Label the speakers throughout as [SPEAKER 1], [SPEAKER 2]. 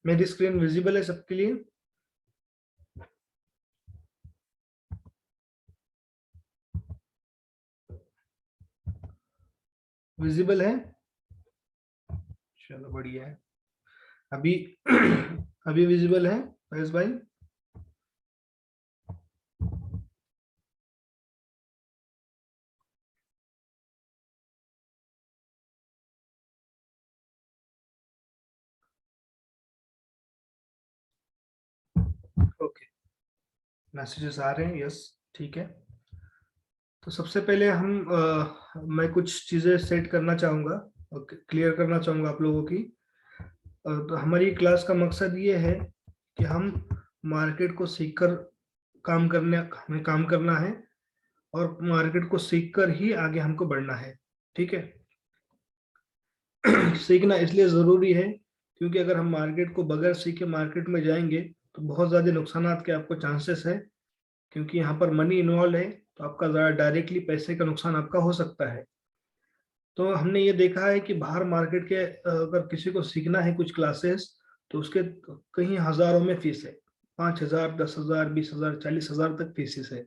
[SPEAKER 1] मेरी screen visible है सबके लिए? विजिबल है? चलो बढ़िया है। अभी अभी विजिबल है फैज भाई? ओके, मैसेजेस आ रहे हैं, यस ठीक है। तो सबसे पहले मैं कुछ चीजें सेट करना चाहूंगा, क्लियर करना चाहूंगा आप लोगों की। तो हमारी क्लास का मकसद ये है कि हम मार्केट को सीखकर हमें काम करना है, और मार्केट को सीखकर ही आगे हमको बढ़ना है। ठीक है। सीखना इसलिए जरूरी है क्योंकि अगर हम मार्केट को बगैर सीखे मार्केट में जाएंगे तो बहुत ज्यादा नुकसान के आपको चांसेस है, क्योंकि यहाँ पर मनी इन्वॉल्व है, तो आपका डायरेक्टली पैसे का नुकसान आपका हो सकता है। तो हमने ये देखा है कि बाहर मार्केट के अगर किसी को सीखना है कुछ क्लासेस, तो उसके कहीं हजारों में फीस है, 5,000, 10,000, 20,000, 40,000 तक फीसेस है।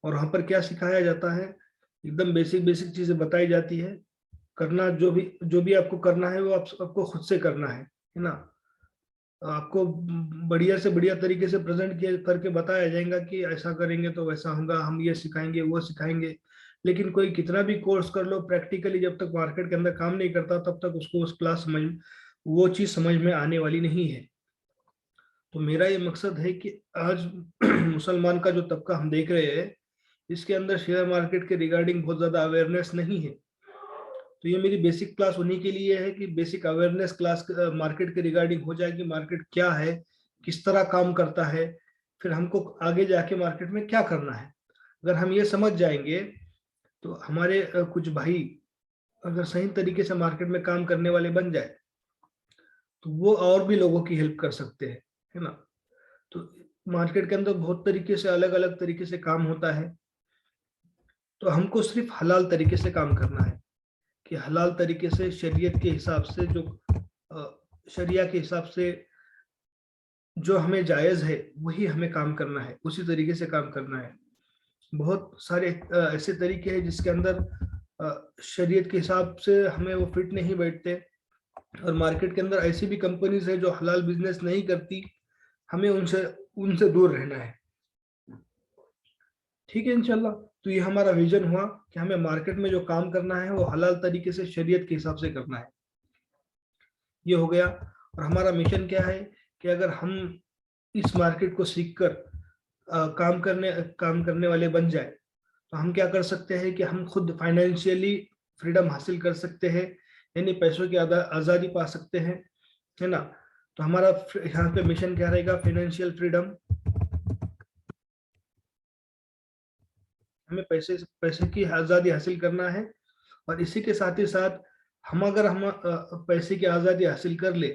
[SPEAKER 1] और वहाँ पर क्या सिखाया जाता है? एकदम बेसिक बेसिक चीजें बताई जाती है। करना जो भी आपको करना है वो आपको खुद से करना है ना। आपको बढ़िया से बढ़िया तरीके से प्रेजेंट किया करके बताया जाएगा कि ऐसा करेंगे तो वैसा होगा, हम ये सिखाएंगे वो सिखाएंगे। लेकिन कोई कितना भी कोर्स कर लो, प्रैक्टिकली जब तक मार्केट के अंदर काम नहीं करता तब तक उसको वो चीज समझ में आने वाली नहीं है। तो मेरा ये मकसद है कि आज मुसलमान का जो तबका हम देख रहे हैं, इसके अंदर शेयर मार्केट के रिगार्डिंग बहुत ज्यादा अवेयरनेस नहीं है। तो ये मेरी बेसिक क्लास उन्हीं के लिए है कि बेसिक अवेयरनेस क्लास मार्केट के रिगार्डिंग हो जाए कि मार्केट क्या है, किस तरह काम करता है, फिर हमको आगे जाके मार्केट में क्या करना है। अगर हम ये समझ जाएंगे तो हमारे कुछ भाई अगर सही तरीके से मार्केट में काम करने वाले बन जाए तो वो और भी लोगों की हेल्प कर सकते हैं, है ना। तो मार्केट के अंदर बहुत तरीके से अलग अलग तरीके से काम होता है, तो हमको सिर्फ हलाल तरीके से काम करना है कि हलाल तरीके से शरीयत के हिसाब से शरिया के हिसाब से जो हमें जायज है वही हमें काम करना है, उसी तरीके से काम करना है। बहुत सारे ऐसे तरीके हैं जिसके अंदर शरीयत के हिसाब से हमें वो फिट नहीं बैठते, और मार्केट के अंदर ऐसी भी कंपनीज है जो हलाल बिजनेस नहीं करती, हमें उनसे उनसे दूर रहना है। ठीक है इंशाल्लाह। तो ये हमारा विजन हुआ कि हमें मार्केट में जो काम करना है वो हलाल तरीके से शरीयत के हिसाब से करना है। ये हो गया। और हमारा मिशन क्या है कि अगर हम इस मार्केट को सीखकर काम करने वाले बन जाए तो हम क्या कर सकते हैं कि हम खुद फाइनेंशियली फ्रीडम हासिल कर सकते हैं, यानी पैसों की आज़ादी पा सकते हैं, है ना। तो हमारा यहाँ पे मिशन क्या रहेगा? Financial freedom. हमें पैसे की आज़ादी हासिल करना है, और इसी के साथ ही साथ हम पैसे की आज़ादी हासिल कर ले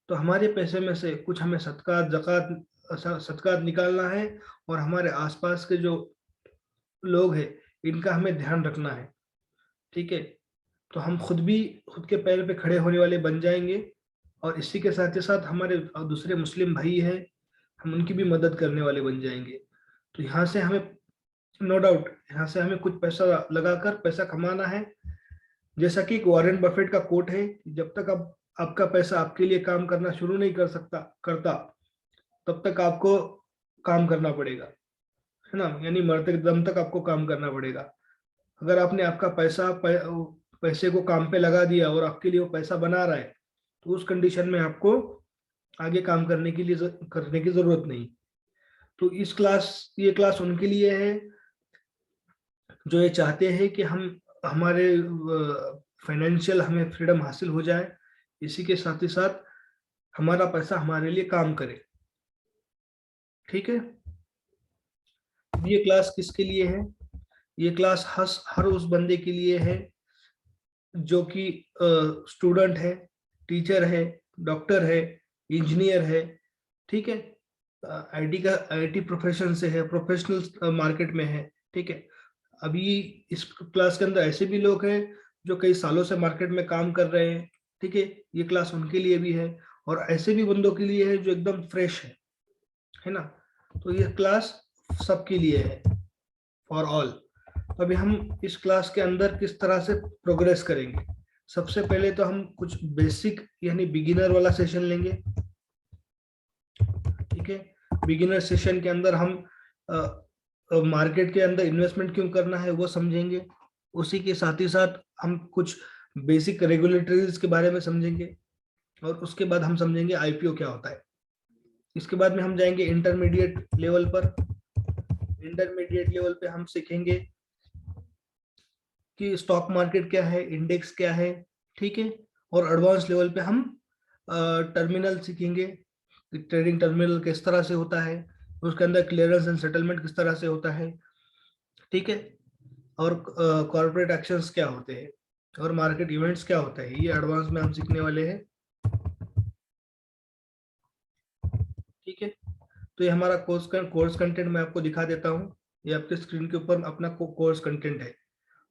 [SPEAKER 1] तो हमारे पैसे में से कुछ हमें सदकात निकालना है, और हमारे आसपास के जो लोग हैं इनका हमें ध्यान रखना है। ठीक है। तो हम खुद के पैर पे खड़े होने वाले बन जाएंगे, और इसी के साथ ही साथ हमारे दूसरे मुस्लिम भाई हैं, हम उनकी भी मदद करने वाले बन जाएंगे। तो यहाँ से हमें नो डाउट यहाँ से हमें कुछ पैसा लगाकर पैसा कमाना है। जैसा कि वॉरेन बफेट का कोट है, जब तक आप आपका पैसा आपके लिए काम करना शुरू नहीं करता तब तक आपको काम करना पड़ेगा, है ना। यानी मरते दम तक आपको काम करना पड़ेगा। अगर आपने आपका पैसे को काम पे लगा दिया और आपके लिए वो पैसा बना रहा है, तो उस कंडीशन में आपको आगे काम करने की जरूरत नहीं। तो ये क्लास उनके लिए है जो ये चाहते हैं कि हमारे फाइनेंशियल हमें फ्रीडम हासिल हो जाए, इसी के साथ ही साथ हमारा पैसा हमारे लिए काम करे। ठीक है। ये क्लास किसके लिए है? ये क्लास हर उस बंदे के लिए है जो कि स्टूडेंट है, टीचर है, डॉक्टर है, इंजीनियर है। ठीक है। आईटी प्रोफेशन से है, प्रोफेशनल मार्केट में है। ठीक है। अभी इस क्लास के अंदर ऐसे भी लोग हैं जो कई सालों से मार्केट में काम कर रहे हैं। ठीक है। ये क्लास उनके लिए भी है। और ऐसे भी बंदों के लिए है जो एकदम फ्रेश है ना। तो ये क्लास सबके लिए है, फॉर ऑल। तो अभी हम इस क्लास के अंदर किस तरह से प्रोग्रेस करेंगे। सबसे पहले तो हम कुछ बेसिक यानी बिगिनर वाला सेशन लेंगे, ठीक है। बिगिनर सेशन के अंदर हम मार्केट के अंदर इन्वेस्टमेंट क्यों करना है वो समझेंगे। उसी के साथ ही साथ हम कुछ बेसिक रेगुलेटरीज के बारे में समझेंगे, और उसके बाद हम समझेंगे आईपीओ क्या होता है। इसके बाद में हम जाएंगे इंटरमीडिएट लेवल पर। इंटरमीडिएट लेवल पे हम सीखेंगे कि स्टॉक मार्केट क्या है, इंडेक्स क्या है, ठीक है। और एडवांस लेवल पे हम टर्मिनल सीखेंगे, ट्रेडिंग टर्मिनल किस तरह से होता है, उसके अंदर क्लियरेंस एंड सेटलमेंट किस तरह से होता है, ठीक है। और कॉर्पोरेट एक्शंस क्या होते हैं, और मार्केट इवेंट्स क्या होता है, ये एडवांस में हम सीखने वाले हैं, ठीक है। तो ये हमारा कोर्स कंटेंट मैं आपको दिखा देता हूँ। ये आपके स्क्रीन के ऊपर अपना कोर्स कंटेंट है।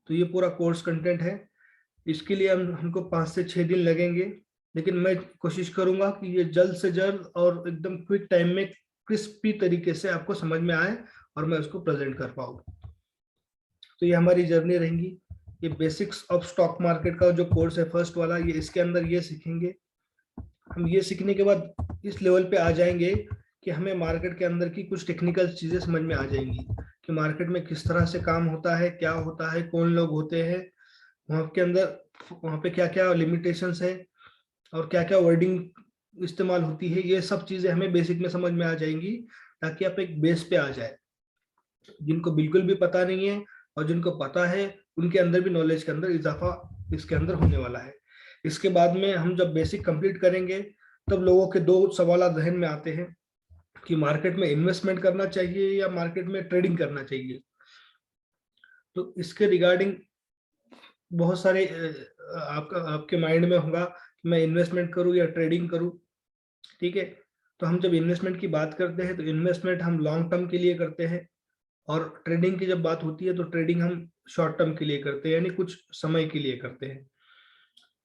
[SPEAKER 1] तो ये पूरा कोर्स कंटेंट है। इसके लिए हमको 5 से 6 दिन लगेंगे, लेकिन मैं कोशिश करूंगा कि ये जल्द से जल्द और एकदम क्विक टाइम में क्रिस्पी तरीके से आपको समझ में आए और मैं उसको प्रेजेंट कर पाऊँ। तो ये हमारी जर्नी रहेगी। ये बेसिक्स ऑफ स्टॉक मार्केट का जो कोर्स है फर्स्ट वाला, ये इसके अंदर ये सीखेंगे हम। ये सीखने के बाद इस लेवल पे आ जाएंगे कि हमें मार्केट के अंदर की कुछ टेक्निकल चीजें समझ में आ जाएंगी कि मार्केट में किस तरह से काम होता है, क्या होता है, कौन लोग होते हैं वहां के अंदर, वहां पे क्या क्या लिमिटेशंस है और क्या क्या वर्डिंग इस्तेमाल होती है। ये सब चीजें हमें बेसिक में समझ में आ जाएंगी, ताकि आप एक बेस पे आ जाए। जिनको बिल्कुल भी पता नहीं है और जिनको पता है, उनके अंदर भी नॉलेज के अंदर इजाफा इसके अंदर होने वाला है। इसके बाद में हम जब बेसिक कंप्लीट करेंगे, तब लोगों के 2 सवाल जहन में आते हैं कि मार्केट में इन्वेस्टमेंट करना चाहिए या मार्केट में ट्रेडिंग करना चाहिए। तो इसके रिगार्डिंग बहुत सारे आपके माइंड में होगा कि मैं इन्वेस्टमेंट करूं या ट्रेडिंग करूं, ठीक है। तो हम जब इन्वेस्टमेंट की बात करते हैं तो इन्वेस्टमेंट हम लॉन्ग टर्म के लिए करते हैं, और ट्रेडिंग की जब बात होती है तो ट्रेडिंग हम शॉर्ट टर्म के लिए करते हैं, यानी कुछ समय के लिए करते हैं।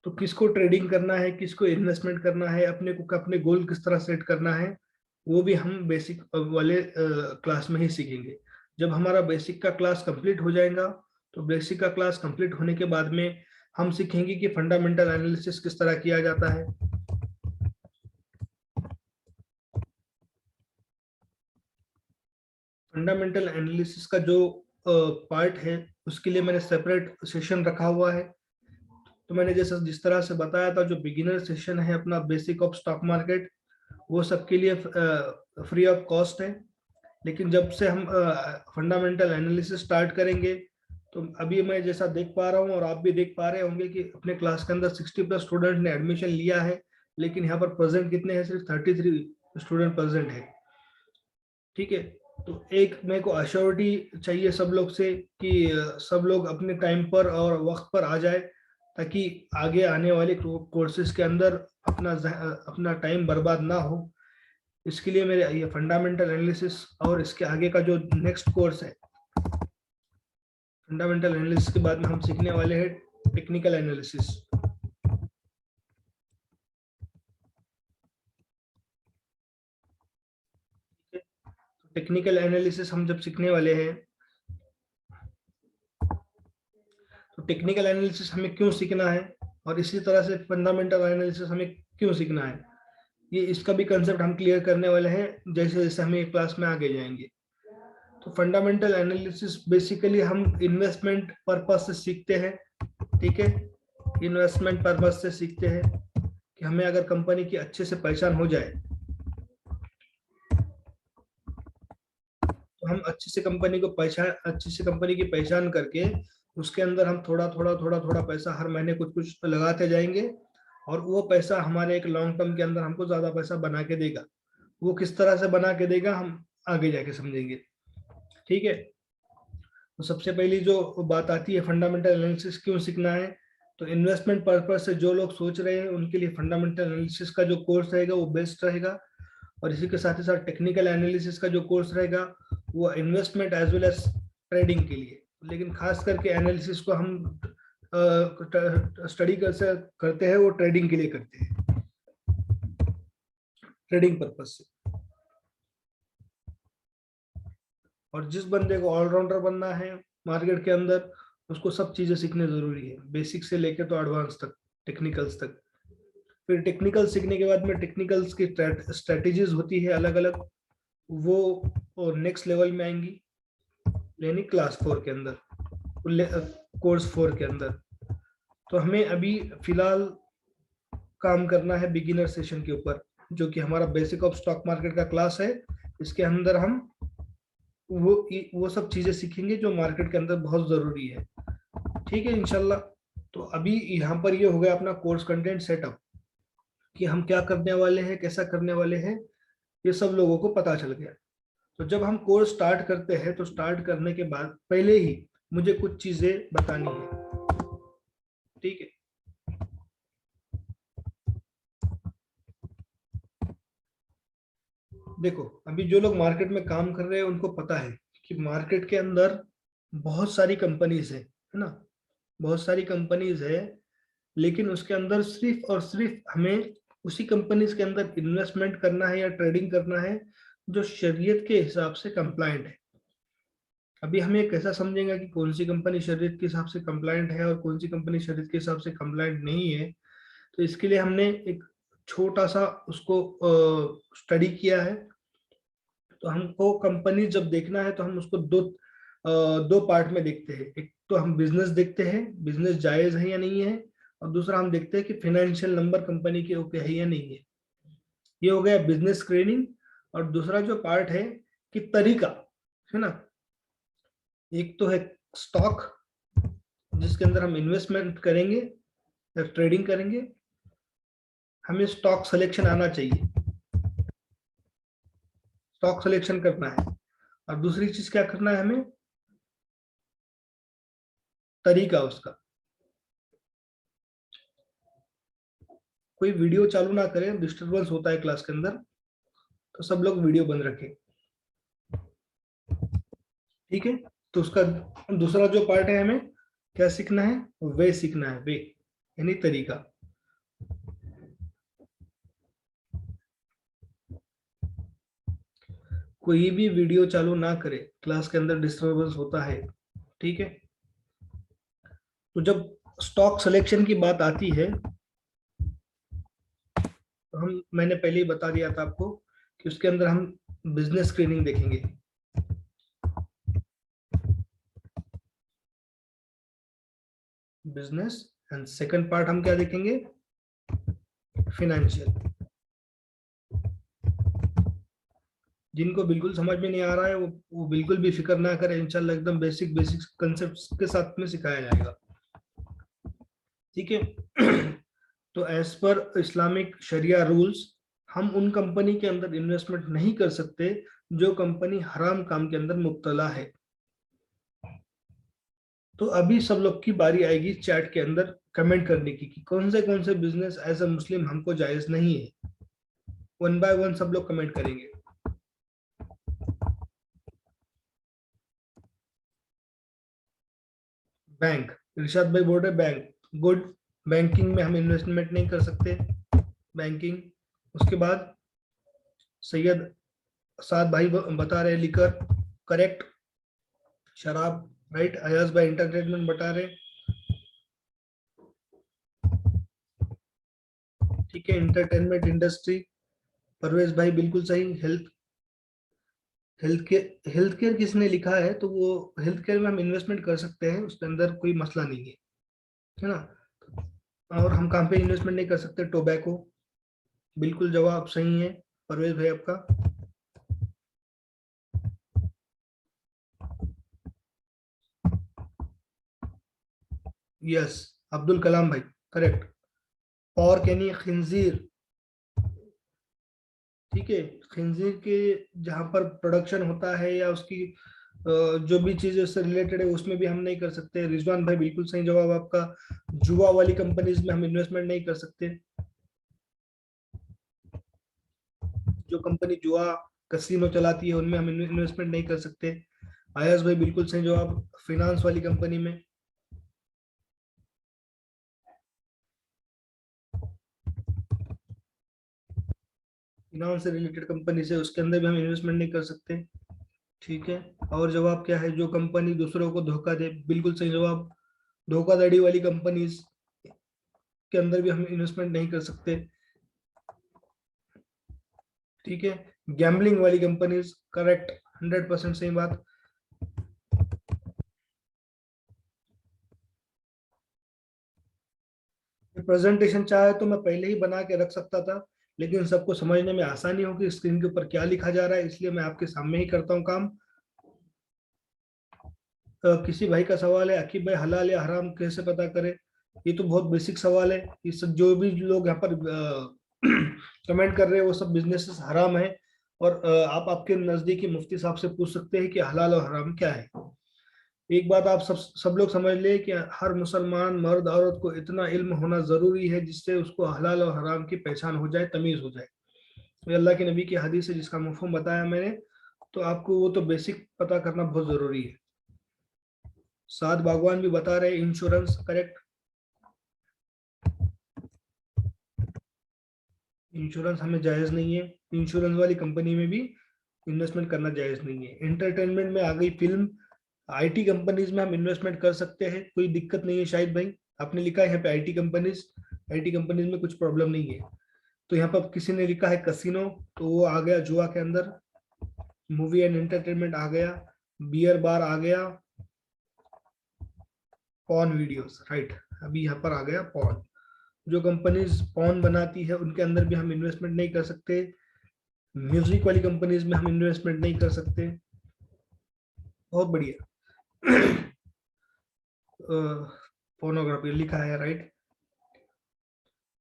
[SPEAKER 1] तो किसको ट्रेडिंग करना है, किसको इन्वेस्टमेंट करना है, अपने गोल किस तरह सेट करना है, वो भी हम बेसिक वाले क्लास में ही सीखेंगे। जब हमारा बेसिक का क्लास कंप्लीट हो जाएगा, तो बेसिक का क्लास कंप्लीट होने के बाद में हम सीखेंगे कि फंडामेंटल एनालिसिस किस तरह किया जाता है। फंडामेंटल एनालिसिस का जो पार्ट है, उसके लिए मैंने सेपरेट सेशन रखा हुआ है। तो मैंने जैसे जिस तरह से बताया था, जो बिगिनर सेशन है अपना बेसिक ऑफ स्टॉक मार्केट, वो सबके लिए फ्री ऑफ कॉस्ट है। लेकिन जब से हम फंडामेंटल एनालिसिस स्टार्ट करेंगे, तो अभी मैं जैसा देख पा रहा हूँ और आप भी देख पा रहे होंगे कि अपने क्लास के अंदर 60+ स्टूडेंट ने एडमिशन लिया है, लेकिन यहाँ पर प्रेजेंट कितने हैं, सिर्फ 33 स्टूडेंट प्रेजेंट है, ठीक है। तो एक मेरे को अश्योरिटी चाहिए सब लोग से कि सब लोग अपने टाइम पर और वक्त पर आ जाए, ताकि आगे आने वाले कोर्सेज के अंदर अपना टाइम बर्बाद ना हो। इसके लिए मेरे ये फंडामेंटल एनालिसिस और इसके आगे का जो नेक्स्ट कोर्स है, फंडामेंटल एनालिसिस के बाद में हम सीखने वाले हैं टेक्निकल एनालिसिस। टेक्निकल एनालिसिस हम जब सीखने वाले हैं, तो टेक्निकल एनालिसिस हमें क्यों सीखना है, और इसी तरह से फंडामेंटल एनालिसिस हमें क्यों सीखना है, ये इसका भी कंसेप्ट हम क्लियर करने वाले हैं जैसे जैसे हम एक क्लास में आगे जाएंगे। तो फंडामेंटल एनालिसिस बेसिकली हम इन्वेस्टमेंट पर्पज से सीखते हैं, ठीक है। इन्वेस्टमेंट पर्पज से सीखते हैं कि हमें अगर कंपनी की अच्छे से पहचान हो जाए, तो हम अच्छे से कंपनी की पहचान करके उसके अंदर हम थोड़ा पैसा हर महीने कुछ कुछ लगाते जाएंगे, और वो पैसा हमारे एक लॉन्ग टर्म के अंदर हमको ज्यादा पैसा बना के देगा। वो किस तरह से बना के देगा हम आगे जाके समझेंगे, ठीक है। तो सबसे पहली जो बात आती है, फंडामेंटल एनालिसिस क्यों सीखना है। तो इन्वेस्टमेंट पर्पज से जो लोग सोच रहे हैं, उनके लिए फंडामेंटल एनालिसिस का जो कोर्स रहेगा वो बेस्ट रहेगा। और इसी के साथ ही साथ टेक्निकल एनालिसिस का जो कोर्स रहेगा वो investment as well as trading के लिए, लेकिन खास करके एनालिसिस को हम स्टडी करते हैं वो ट्रेडिंग के लिए करते हैं। ट्रेडिंग पर्पज से। और जिस बंदे को ऑलराउंडर बनना है मार्केट के अंदर, उसको सब चीजें सीखनी जरूरी है, बेसिक से लेके तो एडवांस तक, टेक्निकल्स तक। फिर टेक्निकल सीखने के बाद में टेक्निकल्स की स्ट्रेटेजीज होती है अलग अलग, वो नेक्स्ट लेवल में आएंगी, यानी क्लास 4 के अंदर, कोर्स 4 के अंदर। तो हमें अभी फिलहाल काम करना है बिगिनर सेशन के ऊपर, जो कि हमारा बेसिक ऑफ स्टॉक मार्केट का क्लास है। इसके अंदर हम वो सब चीजें सीखेंगे जो मार्केट के अंदर बहुत जरूरी है। ठीक है इंशाल्लाह। तो अभी यहाँ पर ये हो गया अपना कोर्स कंटेंट सेटअप, कि हम क्या करने वाले हैं, कैसा करने वाले हैं, ये सब लोगों को पता चल गया। तो जब हम कोर्स स्टार्ट करते हैं तो स्टार्ट करने के बाद पहले ही मुझे कुछ चीजें बतानी है। ठीक है, देखो अभी जो लोग मार्केट में काम कर रहे हैं उनको पता है कि मार्केट के अंदर बहुत सारी कंपनीज है ना, बहुत सारी कंपनीज है, लेकिन उसके अंदर सिर्फ और सिर्फ हमें उसी कंपनीज के अंदर इन्वेस्टमेंट करना है या ट्रेडिंग करना है जो शरीयत के हिसाब से कंप्लायंट है। अभी हम ये कैसा समझेंगे कि कौन सी कंपनी शरीयत के हिसाब से कंप्लायंट है और कौन सी कंपनी शरीयत के हिसाब से कंप्लायंट नहीं है? तो इसके लिए हमने एक छोटा सा उसको स्टडी किया है। तो हमको कंपनी जब देखना है तो हम उसको दो पार्ट में देखते हैं। एक तो हम बिजनेस देखते हैं, बिजनेस जायज है या नहीं है, और दूसरा हम देखते हैं कि फाइनेंशियल नंबर कंपनी के ओके है या नहीं है। ये हो गया बिजनेस स्क्रीनिंग। और दूसरा जो पार्ट है कि तरीका, है ना, एक तो है स्टॉक जिसके अंदर हम इन्वेस्टमेंट करेंगे या ट्रेडिंग करेंगे, हमें स्टॉक सिलेक्शन आना चाहिए, स्टॉक सिलेक्शन करना है। और दूसरी चीज क्या करना है हमें, तरीका उसका। कोई वीडियो चालू ना करें, डिस्टरबेंस होता है क्लास के अंदर, तो सब लोग वीडियो बंद रखें। ठीक है, तो उसका दूसरा जो पार्ट है, हमें क्या सीखना है, वे सीखना है, वे यानी तरीका। कोई भी वीडियो चालू ना करे, क्लास के अंदर डिस्टरबेंस होता है। ठीक है, तो जब स्टॉक सिलेक्शन की बात आती है तो मैंने पहले ही बता दिया था आपको कि उसके अंदर हम बिजनेस स्क्रीनिंग देखेंगे, बिजनेस, एंड सेकंड पार्ट हम क्या देखेंगे, फाइनेंशियल। जिनको बिल्कुल समझ में नहीं आ रहा है वो बिल्कुल भी फिक्र ना करें, इंशाल्लाह एकदम बेसिक बेसिक कंसेप्ट्स के साथ में सिखाया जाएगा। ठीक है। तो एज पर इस्लामिक शरिया रूल्स हम उन कंपनी के अंदर इन्वेस्टमेंट नहीं कर सकते जो कंपनी हराम काम के अंदर मुब्तला है। तो अभी सब लोग की बारी आएगी चैट के अंदर कमेंट करने की कि कौन से बिजनेस एज अ मुस्लिम हमको जायज नहीं है। वन बाय वन सब लोग कमेंट करेंगे। बैंक, इरशाद भाई बोल रहे बैंक, गुड। बैंकिंग में हम इन्वेस्टमेंट नहीं कर सकते, बैंकिंग। उसके बाद सैयद साद भाई बता रहे लिकर, करेक्ट। शराब, राइट। अयाज भाई इंटरटेनमेंट बता रहे, ठीक है, एंटरटेनमेंट इंडस्ट्री। परवेज भाई बिल्कुल सही। हेल्थ केयर किसने लिखा है, तो वो हेल्थ केयर में हम इन्वेस्टमेंट कर सकते हैं, उसके अंदर कोई मसला नहीं है ना। और हम कहाँ पे इन्वेस्टमेंट नहीं कर सकते, टोबैको। बिल्कुल जवाब सही है परवेज भाई आपका। यस, अब्दुल कलाम भाई, करेक्ट। और यानी खिंजीर, ठीक है, खिंजीर के जहां पर प्रोडक्शन होता है या उसकी जो भी चीज उससे रिलेटेड है उसमें भी हम नहीं कर सकते। रिजवान भाई बिल्कुल सही जवाब आपका। जुआ वाली कंपनीज में हम इन्वेस्टमेंट नहीं कर सकते, जो कंपनी जुआ कसिनो चलाती है उनमें हम इन्वेस्टमेंट नहीं कर सकते। आयस भाई बिल्कुल सही जवाब, फाइनेंस वाली कंपनी में। फिनांस से रिलेटेड कंपनी से, उसके अंदर भी हम इन्वेस्टमेंट नहीं कर सकते। ठीक है, और जवाब क्या है? जो कंपनी दूसरों को धोखा दे, बिल्कुल सही जवाब। धोखाधड़ी वाली कंपनीज के अंदर भी हम इन्वेस्टमेंट नहीं कर सकते। ठीक है, गैम्बलिंग वाली कंपनीज, करेक्ट, 100% सही बात। प्रेजेंटेशन चाहे तो मैं पहले ही बना के रख सकता था, लेकिन सबको समझने में आसानी होगी स्क्रीन के ऊपर क्या लिखा जा रहा है, इसलिए मैं आपके सामने ही करता हूँ काम। किसी भाई का सवाल है, अकीब भाई हलाल या हराम कैसे पता करें? ये तो बहुत बेसिक सवाल है। इस जो भी लोग यहाँ पर कमेंट कर रहे हैं वो सब बिजनेसेस हराम है, और आप आपके नजदीकी मुफ्ती साहब से पूछ सकते हैं कि हलाल और हराम क्या है। एक बात आप सब लोग समझ ले कि हर मुसलमान मर्द औरत को इतना इल्म होना जरूरी है जिससे उसको हलाल और हराम की पहचान हो जाए, तमीज हो जाए। ये अल्लाह के नबी की हदीस है जिसका मफहूम बताया मैंने, तो आपको वो तो बेसिक पता करना बहुत जरूरी है। साद बागवान भी बता रहे इंश्योरेंस, करेक्ट। इंश्योरेंस हमें जायज नहीं है, इंश्योरेंस वाली कंपनी में भी इन्वेस्टमेंट करना जायज नहीं है। एंटरटेनमेंट में आ गई फिल्म, आईटी कंपनीज में हम इन्वेस्टमेंट कर सकते हैं, कोई दिक्कत नहीं है। शाहिद भाई आपने लिखा है यहाँ पे आईटी कंपनीज, आईटी कंपनीज में कुछ प्रॉब्लम नहीं है। तो यहाँ पर किसी ने लिखा है कसिनो, तो वो आ गया जुआ के अंदर। मूवी एंड एंटरटेनमेंट आ गया, बियर बार आ गया, पॉन वीडियोस, राइट। अभी यहाँ पर आ गया पॉन। जो कंपनीज पॉन बनाती है उनके अंदर भी हम इन्वेस्टमेंट नहीं कर सकते। म्यूजिक वाली कंपनीज में हम इन्वेस्टमेंट नहीं कर सकते। बहुत बढ़िया। फोनोग्राफी लिखा है, राइट।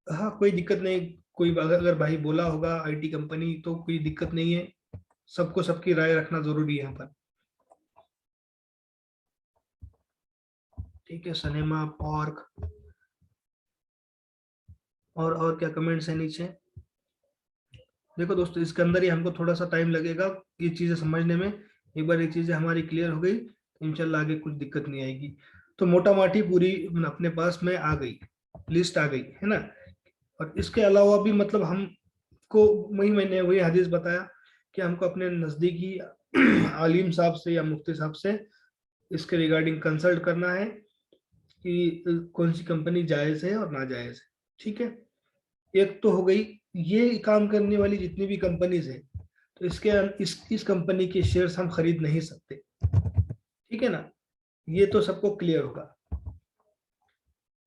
[SPEAKER 1] हाँ कोई दिक्कत नहीं, कोई अगर भाई बोला होगा आईटी कंपनी तो कोई दिक्कत नहीं है, सबको सबकी राय रखना जरूरी है यहाँ पर। ठीक है, सिनेमा, पार्क, और क्या कमेंट्स है नीचे? देखो दोस्तों, इसके अंदर ही हमको थोड़ा सा टाइम लगेगा ये चीजें समझने में। एक बार ये चीजें हमारी क्लियर हो गई तो इंशाल्लाह आगे कुछ दिक्कत नहीं आएगी। तो मोटा माटी पूरी अपने पास में आ गई, लिस्ट आ गई है ना। और इसके अलावा भी मतलब हमको, मैंने वही हदीस बताया कि हमको अपने नजदीकी आलिम साहब से या मुफ्ती साहब से इसके रिगार्डिंग कंसल्ट करना है कि कौन सी कंपनी जायज है और नाजायज है। ठीक है, एक तो हो गई ये काम करने वाली जितनी भी कंपनीज है, तो इसके इस कंपनी के शेयर्स हम खरीद नहीं सकते। ठीक है ना, ये तो सबको क्लियर होगा।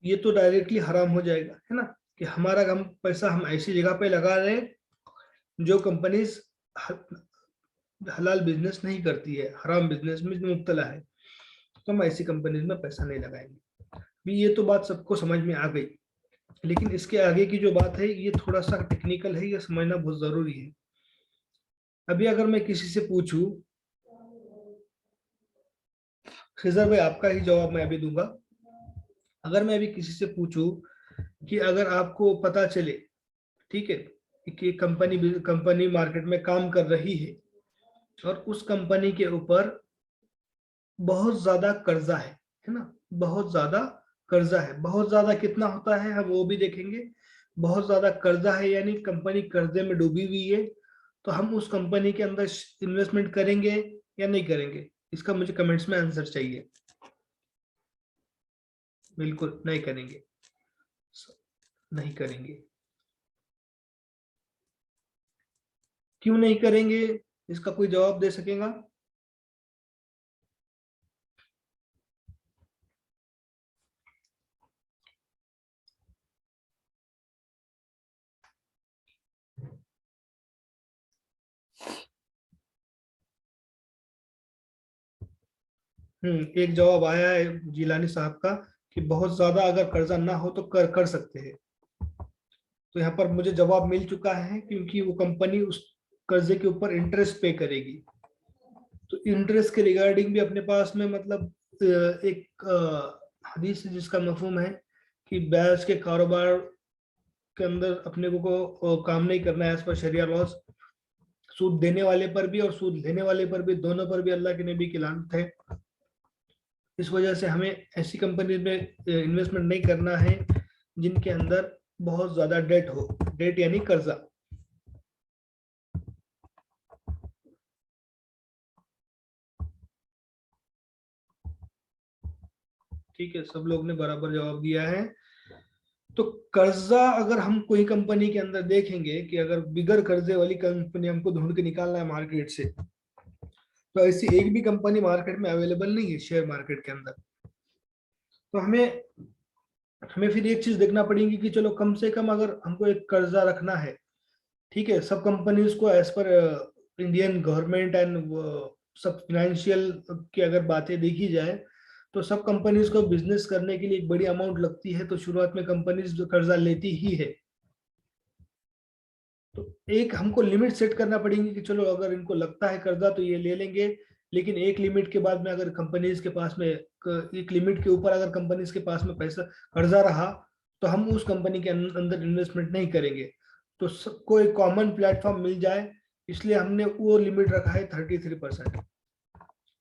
[SPEAKER 1] ये तो डायरेक्टली हराम हो जाएगा, है ना, कि हमारा हम पैसा हम ऐसी जगह पे लगा रहे हैं जो कंपनीज हलाल बिजनेस नहीं करती है, हराम बिजनेस में मुब्तला है, तो हम ऐसी कंपनीज में पैसा नहीं लगाएंगे। भी ये तो बात सबको समझ में आ गई, लेकिन इसके आगे की जो बात है ये थोड़ा सा टेक्निकल है, ये समझना बहुत जरूरी है। अभी अगर मैं किसी से पूछूं, खिजर भाई आपका ही जवाब मैं अभी दूंगा। अगर मैं अभी किसी से पूछूं कि अगर आपको पता चले, ठीक है, कि कंपनी कंपनी मार्केट में काम कर रही है और उस कंपनी के ऊपर बहुत ज्यादा कर्जा है ना, बहुत ज्यादा कर्जा है, बहुत ज्यादा कितना होता है हम वो भी देखेंगे। बहुत ज्यादा कर्जा है यानी कंपनी कर्जे में डूबी हुई है, तो हम उस कंपनी के अंदर इन्वेस्टमेंट करेंगे या नहीं करेंगे? इसका मुझे कमेंट्स में आंसर चाहिए। बिल्कुल नहीं करेंगे, नहीं करेंगे। क्यों नहीं करेंगे, इसका कोई जवाब दे सकेगा? एक जवाब आया है जिलानी साहब का कि बहुत ज्यादा अगर कर्जा ना हो तो कर कर सकते हैं। तो यहाँ पर मुझे जवाब मिल चुका है, क्योंकि वो कंपनी उस कर्जे के ऊपर इंटरेस्ट पे करेगी। तो इंटरेस्ट के रिगार्डिंग भी अपने पास में मतलब एक हदीस है जिसका मफहूम है कि ब्याज के कारोबार के अंदर अपने को काम नहीं करना है एज पर शरिया लॉज। सूद देने वाले पर भी और सूद लेने वाले पर भी, दोनों पर भी अल्लाह के नबी की लानत है। इस वजह से हमें ऐसी कंपनी में इन्वेस्टमेंट नहीं करना है जिनके अंदर बहुत ज्यादा डेट हो, डेट यानी कर्जा। ठीक है, सब लोग ने बराबर जवाब दिया है। तो कर्जा अगर हम कोई कंपनी के अंदर देखेंगे कि अगर बिगर कर्जे वाली कंपनी हमको ढूंढ के निकालना है मार्केट से, तो ऐसी एक भी कंपनी मार्केट में अवेलेबल नहीं है शेयर मार्केट के अंदर। तो हमें हमें फिर एक चीज देखना पड़ेगी कि चलो कम से कम अगर हमको एक कर्जा रखना है, ठीक है, सब कंपनीज को as per Indian government and सब फाइनेंशियल की अगर बातें देखी जाए, तो सब कंपनीज को बिजनेस करने के लिए एक बड़ी अमाउंट लगती है, तो शुरुआत में कंपनीज जो कर्जा लेती ही है। तो एक हमको लिमिट सेट करना पड़ेगी कि चलो अगर इनको लगता है कर्जा तो ये ले लेंगे, लेकिन एक लिमिट के बाद में अगर कंपनीज के पास में एक लिमिट के ऊपर अगर कंपनीज के पास में पैसा कर्जा रहा, तो हम उस कंपनी के अंदर इन्वेस्टमेंट नहीं करेंगे। तो सबको एक कॉमन प्लेटफॉर्म मिल जाए, इसलिए हमने वो लिमिट रखा है 33%।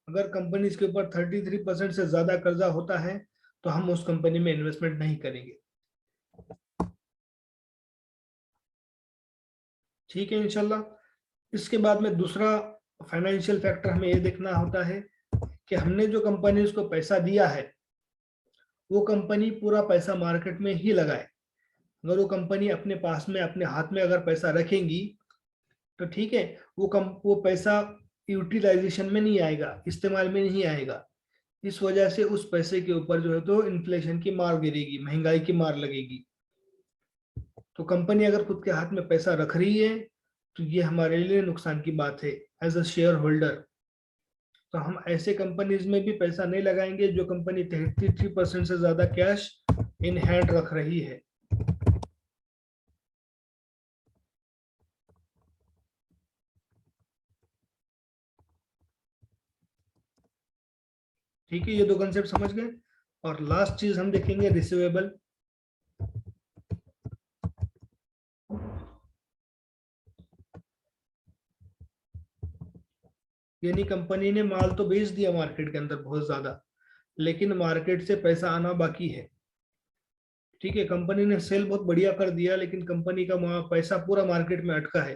[SPEAKER 1] अगर कंपनीज के ऊपर 33% से ज्यादा कर्जा होता है तो हम उस कंपनी में इन्वेस्टमेंट नहीं करेंगे। ठीक है इंशाल्लाह। इसके बाद में दूसरा फाइनेंशियल फैक्टर हमें ये देखना होता है कि हमने जो कंपनी को पैसा दिया है वो कंपनी पूरा पैसा मार्केट में ही लगाए। अगर वो कंपनी अपने पास में अपने हाथ में अगर पैसा रखेंगी तो ठीक है, वो पैसा यूटिलाइजेशन में नहीं आएगा, इस्तेमाल में नहीं आएगा। इस वजह से उस पैसे के ऊपर जो है तो इन्फ्लेशन की मार गिरेगी, महंगाई की मार लगेगी। तो कंपनी अगर खुद के हाथ में पैसा रख रही है तो ये हमारे लिए नुकसान की बात है एज अ शेयर होल्डर। तो हम ऐसे कंपनीज में भी पैसा नहीं लगाएंगे जो कंपनी 33% से ज्यादा कैश इन हैंड रख रही है। ठीक है, ये दो कंसेप्ट समझ गए। और लास्ट चीज हम देखेंगे रिसीवेबल। यानी कंपनी ने माल तो बेच दिया मार्केट के अंदर बहुत ज्यादा, लेकिन मार्केट से पैसा आना बाकी है। ठीक है, कंपनी ने सेल बहुत बढ़िया कर दिया, लेकिन कंपनी का पैसा पूरा मार्केट में अटका है।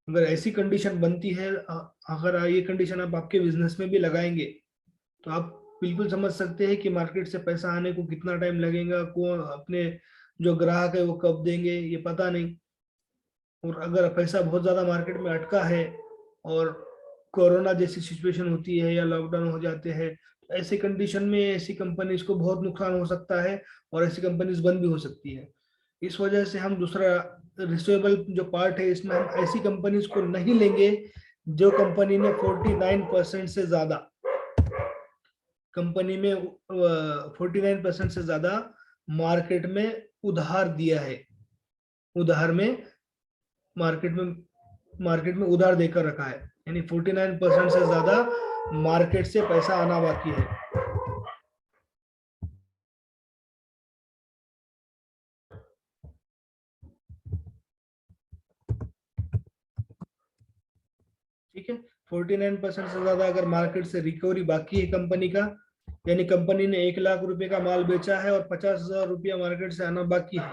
[SPEAKER 1] अगर ऐसी कंडीशन बनती है, अगर ये कंडीशन आप आपके बिजनेस में भी लगाएंगे तो आप बिल्कुल समझ सकते हैं कि मार्केट से पैसा आने को कितना टाइम लगेगा, कौन अपने जो ग्राहक है वो कब देंगे ये पता नहीं। और अगर पैसा बहुत ज्यादा मार्केट में अटका है और कोरोना जैसी सिचुएशन होती है या लॉकडाउन हो जाते हैं, तो ऐसी कंडीशन में ऐसी कंपनीज को बहुत नुकसान हो सकता है और ऐसी कंपनीज बंद भी हो सकती है। इस वजह से हम दूसरा रिसीवेबल जो पार्ट है इसमें हम ऐसी कंपनीज को नहीं लेंगे जो कंपनी ने 49% से ज्यादा कंपनी में 49% से ज्यादा मार्केट में उधार दिया है। उधार में मार्केट में उधार देकर रखा है, यानी 49% से ज्यादा मार्केट से पैसा आना बाकी है। ठीक है, 49% से ज्यादा अगर मार्केट से रिकवरी बाकी है कंपनी का, यानी कंपनी ने 1 लाख रुपए का माल बेचा है और 50,000 रुपया मार्केट से आना बाकी है।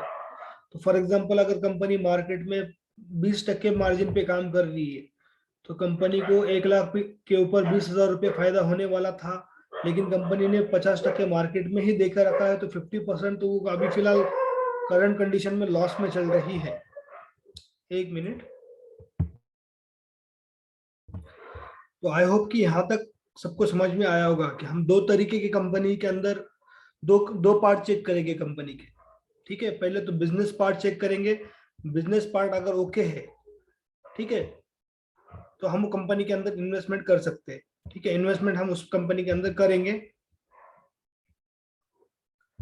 [SPEAKER 1] तो फॉर एग्जाम्पल अगर कंपनी मार्केट में 20% मार्जिन पे काम कर रही है, तो कंपनी को 1 लाख के ऊपर 20,000 रुपये फायदा होने वाला था, लेकिन कंपनी ने 50% मार्केट में ही देकर रखा है, तो 50% तो वो अभी फिलहाल करंट कंडीशन में लॉस में चल रही है। एक मिनट। तो आई होप कि यहाँ तक सबको समझ में आया होगा कि हम दो तरीके की कंपनी के अंदर दो दो पार्ट चेक करेंगे कंपनी के। ठीक है, पहले तो बिजनेस पार्ट चेक करेंगे। बिजनेस पार्ट अगर ओके है, ठीक है, तो हम कंपनी के अंदर इन्वेस्टमेंट कर सकते हैं। ठीक है, इन्वेस्टमेंट हम उस कंपनी के अंदर करेंगे।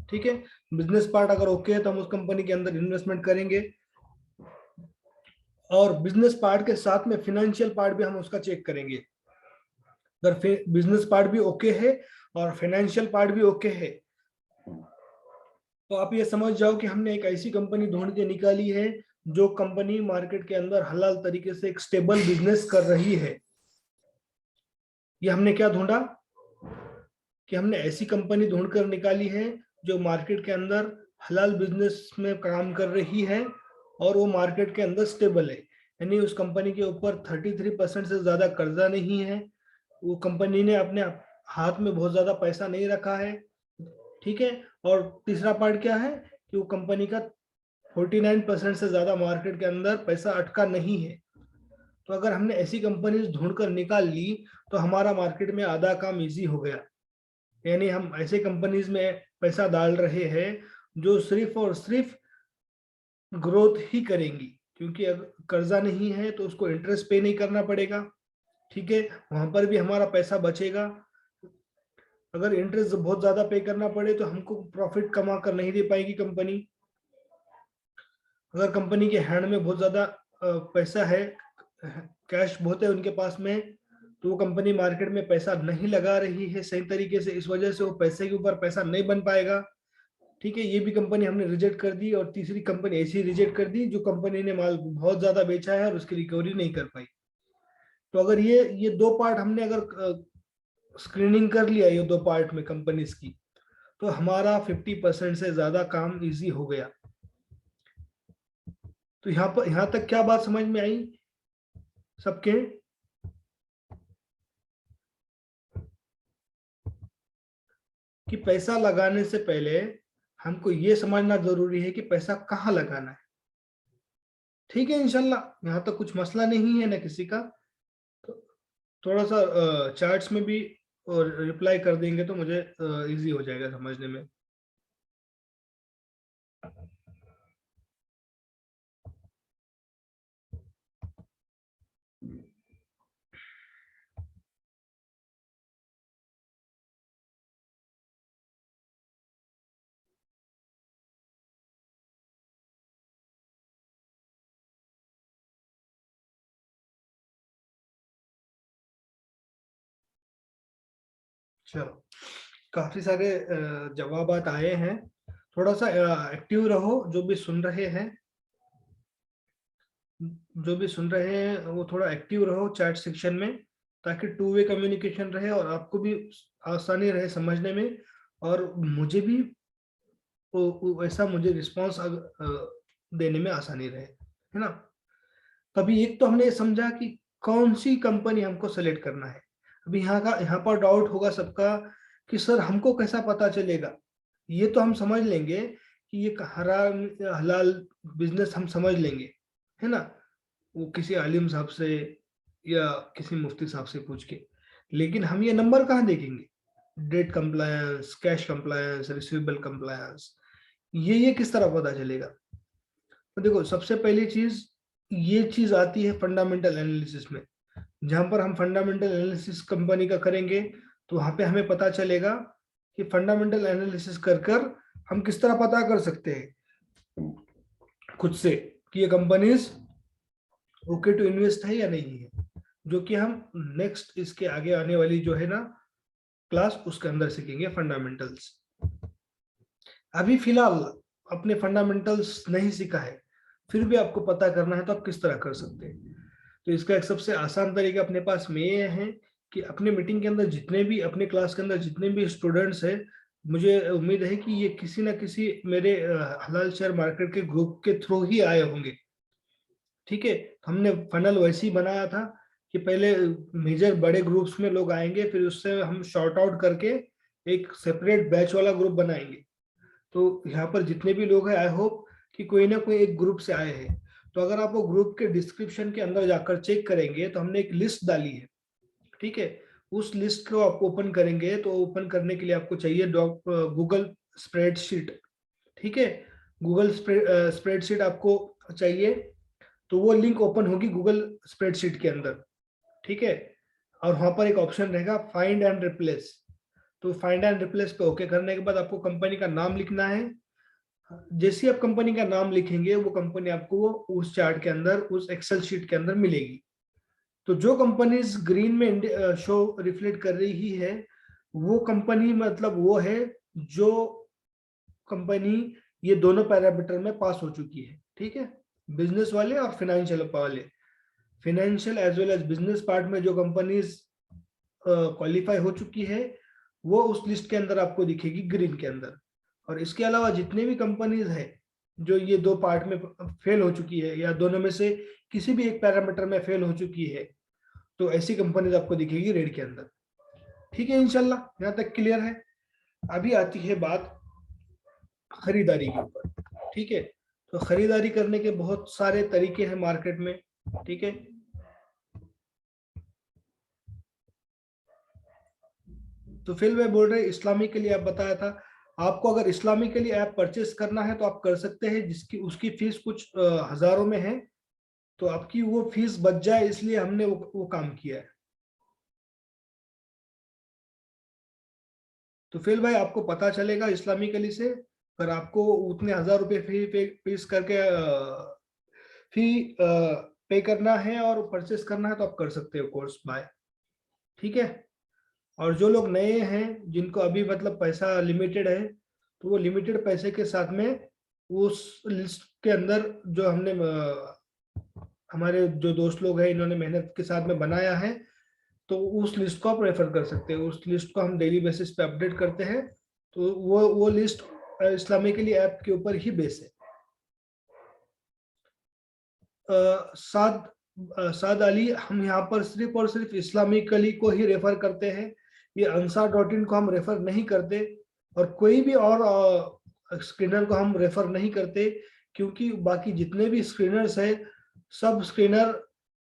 [SPEAKER 1] ठीक है, बिजनेस पार्ट अगर ओके है तो हम उस कंपनी के अंदर इन्वेस्टमेंट करेंगे, और बिजनेस पार्ट के साथ में फाइनेंशियल पार्ट भी हम उसका चेक करेंगे। अगर बिजनेस पार्ट भी ओके है और फाइनेंशियल पार्ट भी ओके है, तो आप ये समझ जाओ कि हमने एक ऐसी कंपनी ढूंढ के निकाली है जो कंपनी मार्केट के अंदर हलाल तरीके से एक स्टेबल बिजनेस कर रही है। ये हमने क्या ढूंढा कि हमने ऐसी कंपनी ढूंढकर निकाली है जो मार्केट के अंदर हलाल बिजनेस में काम कर रही है और वो मार्केट के अंदर स्टेबल है। यानी उस कंपनी के ऊपर 33% से ज्यादा कर्जा नहीं है, वो कंपनी ने अपने हाथ में बहुत ज्यादा पैसा नहीं रखा है, ठीक है। और तीसरा पार्ट क्या है कि वो कंपनी का 49% से ज्यादा मार्केट के अंदर पैसा अटका नहीं है। तो अगर हमने ऐसी कंपनीज ढूंढकर निकाल ली तो हमारा मार्केट में आधा काम इजी हो गया। यानी हम ऐसे कंपनीज में पैसा डाल रहे हैं जो सिर्फ और सिर्फ ग्रोथ ही करेंगी, क्योंकि अगर कर्जा नहीं है तो उसको इंटरेस्ट पे नहीं करना पड़ेगा। ठीक है, वहां पर भी हमारा पैसा बचेगा। अगर इंटरेस्ट बहुत ज्यादा पे करना पड़े तो हमको प्रॉफिट कमा कर नहीं दे पाएगी कंपनी। अगर कंपनी के हैंड में बहुत ज्यादा पैसा है, कैश बहुत है उनके पास में, तो वो कंपनी मार्केट में पैसा नहीं लगा रही है सही तरीके से, इस वजह से वो पैसे के ऊपर पैसा नहीं बन पाएगा। ठीक है, ये भी कंपनी हमने रिजेक्ट कर दी। और तीसरी कंपनी ऐसी रिजेक्ट कर दी जो कंपनी ने माल बहुत ज्यादा बेचा है और उसकी रिकवरी नहीं कर पाई। तो अगर ये दो पार्ट हमने अगर स्क्रीनिंग कर लिया ये दो पार्ट में कंपनीज की, तो हमारा 50% से ज्यादा काम इजी हो गया। तो यहाँ तक क्या बात समझ में आई सबके? कि पैसा लगाने से पहले हमको ये समझना जरूरी है कि पैसा कहाँ लगाना है। ठीक है, इंशाल्लाह यहाँ तक कुछ मसला नहीं है ना किसी का। तो थोड़ा सा चार्ट्स में भी और रिप्लाई कर देंगे तो मुझे इजी हो जाएगा समझने में। चलो, काफी सारे जवाब आए हैं। थोड़ा सा एक्टिव रहो, जो भी सुन रहे हैं, वो थोड़ा एक्टिव रहो चैट सेक्शन में, ताकि टू वे कम्युनिकेशन रहे और आपको भी आसानी रहे समझने में, और मुझे भी ऐसा मुझे रिस्पॉन्स देने में आसानी रहे, है ना। तभी एक तो हमने ये समझा कि कौन सी कंपनी हमको सेलेक्ट करना है। अभी यहाँ पर डाउट होगा सबका कि सर हमको कैसा पता चलेगा। ये तो हम समझ लेंगे कि ये हराम हलाल बिजनेस हम समझ लेंगे, है ना, वो किसी आलिम साहब से या किसी मुफ्ती साहब से पूछ के। लेकिन हम ये नंबर कहाँ देखेंगे? Debt compliance, cash compliance, receivable compliance, ये किस तरह पता चलेगा? तो देखो, सबसे पहली चीज ये चीज आती है फंडामेंटल एनालिसिस में। जहां पर हम फंडामेंटल एनालिसिस कंपनी का करेंगे तो वहां पे हमें पता चलेगा कि फंडामेंटल एनालिसिस कर कर हम किस तरह पता कर सकते हैं खुद से कि ये कंपनीज ओके टू इन्वेस्ट है या नहीं है, जो कि हम नेक्स्ट इसके आगे आने वाली जो है ना क्लास उसके अंदर सीखेंगे फंडामेंटल्स। अभी फिलहाल अपने फंडामेंटल्स नहीं सीखा है, फिर भी आपको पता करना है तो आप किस तरह कर सकते हैं। तो इसका एक सबसे आसान तरीका अपने पास में ये है कि अपने मीटिंग के अंदर जितने भी, अपने क्लास के अंदर जितने भी स्टूडेंट्स हैं, मुझे उम्मीद है कि ये किसी ना किसी मेरे हलाल शेयर मार्केट के ग्रुप के थ्रू ही आए होंगे। ठीक है, हमने फनल वैसे ही बनाया था कि पहले मेजर बड़े ग्रुप्स में लोग आएंगे, फिर उससे हम शॉर्ट आउट करके एक सेपरेट बैच वाला ग्रुप बनाएंगे। तो यहाँ पर जितने भी लोग हैं, आई होप कि कोई ना कोई एक ग्रुप से आए हैं। तो अगर आप वो ग्रुप के डिस्क्रिप्शन के अंदर जाकर चेक करेंगे तो हमने एक लिस्ट डाली है। ठीक है, उस लिस्ट को आप ओपन करेंगे तो ओपन करने के लिए आपको चाहिए गूगल स्प्रेडशीट। ठीक है, गूगल स्प्रेडशीट आपको चाहिए, तो वो लिंक ओपन होगी गूगल स्प्रेडशीट के अंदर। ठीक है, और वहां पर एक ऑप्शन रहेगा फाइंड एंड रिप्लेस। तो फाइंड एंड रिप्लेस पे ओके करने के बाद आपको कंपनी का नाम लिखना है। जैसे ही आप कंपनी का नाम लिखेंगे वो कंपनी आपको उस चार्ट के अंदर, उस एक्सेल शीट के अंदर मिलेगी। तो जो कंपनीज ग्रीन में शो रिफ्लेक्ट कर रही है वो कंपनी मतलब वो है जो कंपनी ये दोनों पैरामीटर में पास हो चुकी है। ठीक है, बिजनेस वाले और फाइनेंशियल वाले, financial as well as business part में जो कंपनीज क्वालिफाई हो चुकी है वो उस लिस्ट के अंदर आपको दिखेगी ग्रीन के अंदर। और इसके अलावा जितने भी कंपनीज है जो ये दो पार्ट में फेल हो चुकी है या दोनों में से किसी भी एक पैरामीटर में फेल हो चुकी है, तो ऐसी कंपनीज आपको दिखेगी रेड के अंदर। ठीक है, इंशाल्लाह यहाँ तक क्लियर है। अभी आती है बात खरीदारी के ऊपर, ठीक है। तो खरीदारी करने के बहुत सारे तरीके हैं मार्केट में, ठीक है। तो फिर मैं बोल रहे इस्लामी के लिए आप बताया था, आपको अगर इस्लामी के लिए ऐप परचेस करना है तो आप कर सकते हैं, जिसकी उसकी फीस कुछ हजारों में है, तो आपकी वो फीस बच जाए इसलिए हमने वो काम किया है। तो फिर भाई आपको पता चलेगा इस्लामिकली से, अगर आपको उतने 1000 रुपये फीस करके फी पे करना है और परचेस करना है तो आप कर सकते हो कोर्स बाय, ठीक है। और जो लोग नए हैं जिनको अभी मतलब पैसा लिमिटेड है, तो वो लिमिटेड पैसे के साथ में उस लिस्ट के अंदर जो हमने हमारे जो दोस्त लोग हैं इन्होंने मेहनत के साथ में बनाया है, तो उस लिस्ट को आप रेफर कर सकते हैं। उस लिस्ट को हम डेली बेसिस पे अपडेट करते हैं, तो वो लिस्ट इस्लामिकली ऐप के ऊपर ही बेस है। साद साद अली, हम यहाँ पर सिर्फ और सिर्फ इस्लामिकली को ही रेफर करते हैं, ये ansar.in को हम रेफर नहीं करते, और कोई भी और स्क्रीनर को हम रेफर नहीं करते, क्योंकि बाकी जितने भी स्क्रीनर्स है सब स्क्रीनर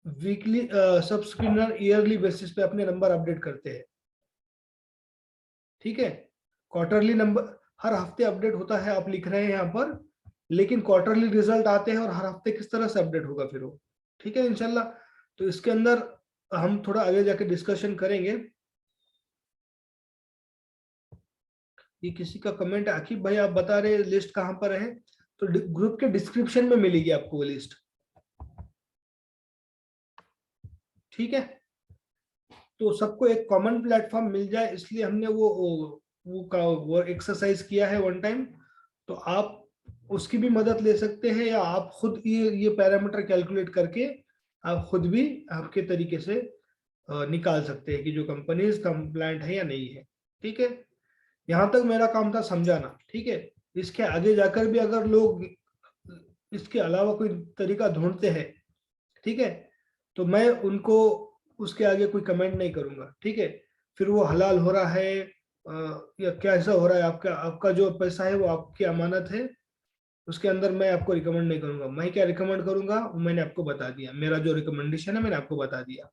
[SPEAKER 1] वीकली सब स्क्रीनर ईयरली बेसिस पे अपने नंबर अपडेट करते हैं, ठीक है। क्वार्टरली नंबर हर हफ्ते अपडेट होता है, आप लिख रहे हैं यहाँ पर, लेकिन क्वार्टरली रिजल्ट आते हैं और हर हफ्ते किस तरह से अपडेट होगा फिर वो, ठीक है इंशाल्लाह। तो इसके अंदर हम थोड़ा आगे जाके डिस्कशन करेंगे। ये किसी का कमेंट है, आकिब भाई आप बता रहे लिस्ट कहाँ पर है, तो ग्रुप के डिस्क्रिप्शन में मिलेगी आपको वो लिस्ट, ठीक है। तो सबको एक कॉमन प्लेटफॉर्म मिल जाए इसलिए हमने वो एक्सरसाइज किया है वन टाइम। तो आप उसकी भी मदद ले सकते हैं, या आप खुद ये पैरामीटर कैलकुलेट करके आप खुद भी आपके तरीके से निकाल सकते हैं कि जो कंपनीज कंप्लायंट है या नहीं है, ठीक है। यहाँ तक मेरा काम था समझाना, ठीक है। इसके आगे जाकर भी अगर लोग इसके अलावा कोई तरीका ढूंढते हैं, ठीक है, तो मैं उनको उसके आगे कोई कमेंट नहीं करूंगा, ठीक है। फिर वो हलाल हो रहा है या कैसा हो रहा है, आपका आपका जो पैसा है वो आपकी अमानत है, उसके अंदर मैं आपको रिकमेंड नहीं करूंगा। मैं क्या रिकमेंड करूंगा मैंने आपको बता दिया, मेरा जो रिकमेंडेशन है मैंने आपको बता दिया,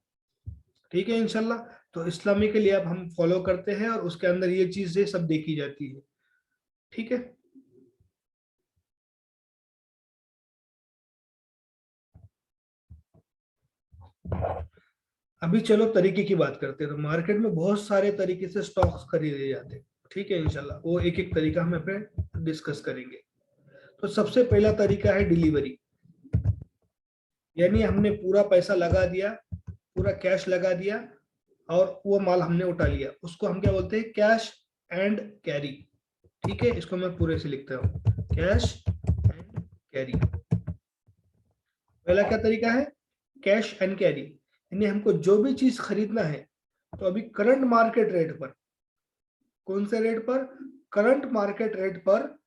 [SPEAKER 1] ठीक है इंशाल्लाह। तो इस्लामी के लिए अब हम फॉलो करते हैं और उसके अंदर ये चीजें सब देखी जाती है, ठीक है। अभी चलो तरीके की बात करते हैं। तो मार्केट में बहुत सारे तरीके से स्टॉक्स खरीदे जाते हैं, ठीक है इंशाल्लाह, वो एक एक तरीका हम पे डिस्कस करेंगे। तो सबसे पहला तरीका है डिलीवरी, यानी हमने पूरा पैसा लगा दिया, पूरा कैश लगा दिया और वो माल हमने उठा लिया, उसको हम क्या बोलते हैं, कैश एंड कैरी, ठीक है। इसको मैं पूरे से लिखता हूँ, कैश एंड कैरी। पहला क्या तरीका है, कैश एंड कैरी, यानी हमको जो भी चीज खरीदना है तो अभी करंट मार्केट रेट पर, कौन से रेट पर, करंट मार्केट रेट पर,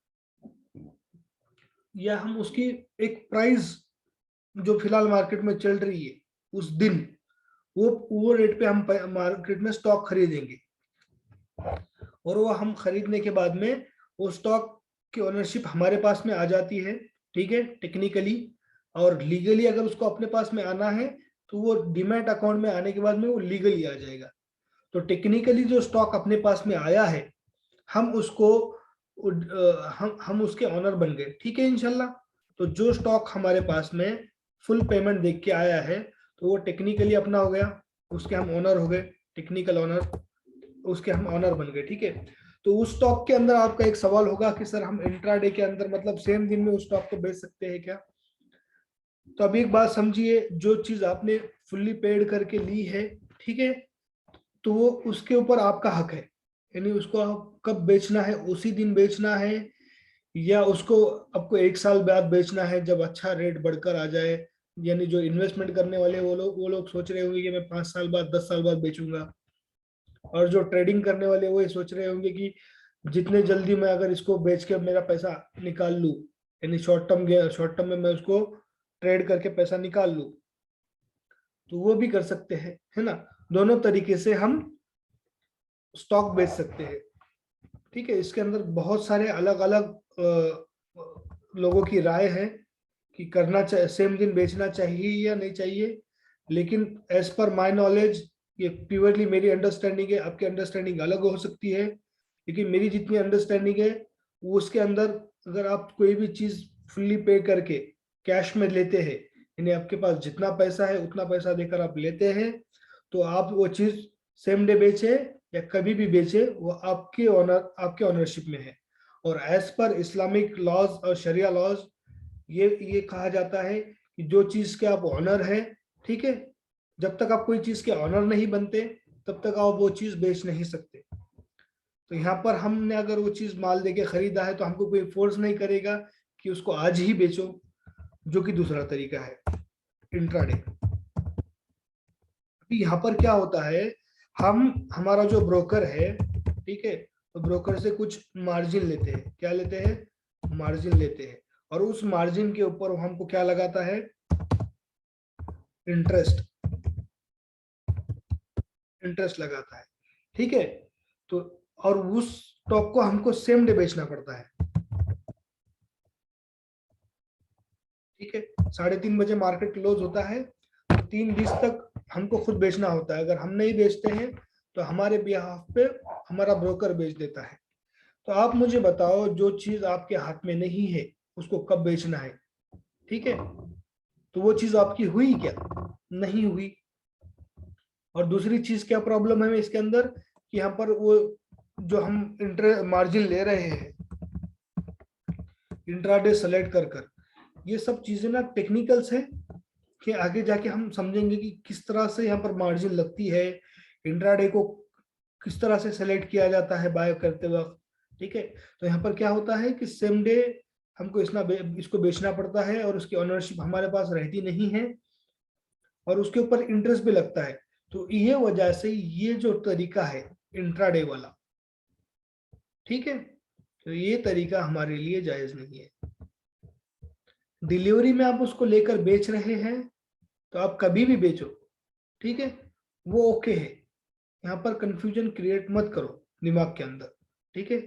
[SPEAKER 1] या हम उसकी एक प्राइस जो फिलहाल मार्केट में चल रही है उस दिन, वो रेट पे हम मार्केट में स्टॉक खरीदेंगे, और वो हम खरीदने के बाद में वो स्टॉक की ओनरशिप हमारे पास में आ जाती है, ठीक है, टेक्निकली। और लीगली अगर उसको अपने पास में आना है तो वो डीमैट अकाउंट में आने के बाद में वो लीगली आ जाएगा। तो टेक्निकली जो स्टॉक अपने पास में आया है हम उसको हम उसके ऑनर बन गए, ठीक है इंशाल्लाह। तो जो स्टॉक हमारे पास में फुल पेमेंट देख के आया है तो वो टेक्निकली अपना हो गया, उसके हम ऑनर हो गए, टेक्निकल ऑनर, उसके हम ऑनर बन गए, ठीक है। तो उस स्टॉक के अंदर आपका एक सवाल होगा कि सर हम इंट्राडे के अंदर मतलब सेम दिन में उस स्टॉक को बेच सकते हैं क्या। तो अभी एक बात समझिए, जो चीज आपने फुल्ली पेड करके ली है, ठीक है, तो वो उसके ऊपर आपका हक है, यानी उसको आप कब बेचना है उसी दिन बेचना है, या उसको आपको 1 साल बाद बेचना है जब अच्छा रेट बढ़कर आ जाए। यानी जो इन्वेस्टमेंट करने वाले वो लोग सोच रहे होंगे कि मैं 5 साल बाद 10 साल बाद बेचूंगा, और जो ट्रेडिंग करने वाले वो ये सोच रहे होंगे कि जितने जल्दी मैं अगर इसको बेच के मेरा पैसा निकाल लूं, यानी शॉर्ट टर्म में मैं उसको ट्रेड करके पैसा निकाल लूं, तो वो भी कर सकते हैं, है ना। दोनों तरीके से हम स्टॉक बेच सकते हैं, ठीक है, इसके अंदर बहुत सारे अलग अलग लोगों की राय है कि करना चाहिए, सेम दिन बेचना चाहिए या नहीं चाहिए। लेकिन एज पर माय नॉलेज, ये प्योरली मेरी अंडरस्टैंडिंग है, आपकी अंडरस्टैंडिंग अलग हो सकती है, लेकिन मेरी जितनी अंडरस्टैंडिंग है वो उसके अंदर अगर आप कोई भी चीज फुल्ली पे करके कैश में लेते हैं, यानी आपके पास जितना पैसा है उतना पैसा देकर आप लेते हैं, तो आप वो चीज सेम डे बेचे या कभी भी बेचे, वो आपके ऑनरशिप में है। और एज पर इस्लामिक लॉज और शरिया लॉज, ये कहा जाता है कि जो चीज के आप ऑनर है, ठीक है, जब तक आप कोई चीज के ऑनर नहीं बनते तब तक आप वो चीज बेच नहीं सकते। तो यहाँ पर हमने अगर वो चीज माल देके खरीदा है तो हमको कोई फोर्स नहीं करेगा कि उसको आज ही बेचो, जो कि दूसरा तरीका है इंट्राडे। अभी यहाँ पर क्या होता है, हमारा जो ब्रोकर है, ठीक है, तो ब्रोकर से कुछ मार्जिन लेते हैं। क्या लेते हैं? मार्जिन लेते हैं। और उस मार्जिन के ऊपर वो हमको क्या लगाता है? इंटरेस्ट, इंटरेस्ट लगाता है। ठीक है, तो और उस स्टॉक को हमको सेम डे बेचना पड़ता है। ठीक है, 3:30 बजे मार्केट क्लोज होता है, तो 3:20 तक हमको खुद बेचना होता है। अगर हम नहीं बेचते हैं तो हमारे बिहाफ पे हमारा ब्रोकर बेच देता है। तो आप मुझे बताओ, जो चीज आपके हाथ में नहीं है उसको कब बेचना है? ठीक है, तो वो चीज आपकी हुई क्या? नहीं हुई। और दूसरी चीज क्या प्रॉब्लम है इसके अंदर, कि यहाँ पर वो जो हम इंटर मार्जिन ले रहे हैं इंट्राडे सेलेक्ट कर, ये सब चीजें ना टेक्निकल्स है, कि आगे जाके हम समझेंगे कि किस तरह से यहाँ पर मार्जिन लगती है, इंट्राडे को किस तरह से सेलेक्ट किया जाता है बाय करते वक्त। ठीक है, तो यहाँ पर क्या होता है कि सेम डे हमको इसको बेचना पड़ता है और उसकी ऑनरशिप हमारे पास रहती नहीं है, और उसके ऊपर इंटरेस्ट भी लगता है। तो ये वजह से ये जो तरीका है इंट्राडे वाला, ठीक है, तो ये तरीका हमारे लिए जायज नहीं है। डिलीवरी में आप उसको लेकर बेच रहे हैं तो आप कभी भी बेचो, ठीक है, वो ओके है। यहाँ पर कंफ्यूजन क्रिएट मत करो दिमाग के अंदर। ठीक है,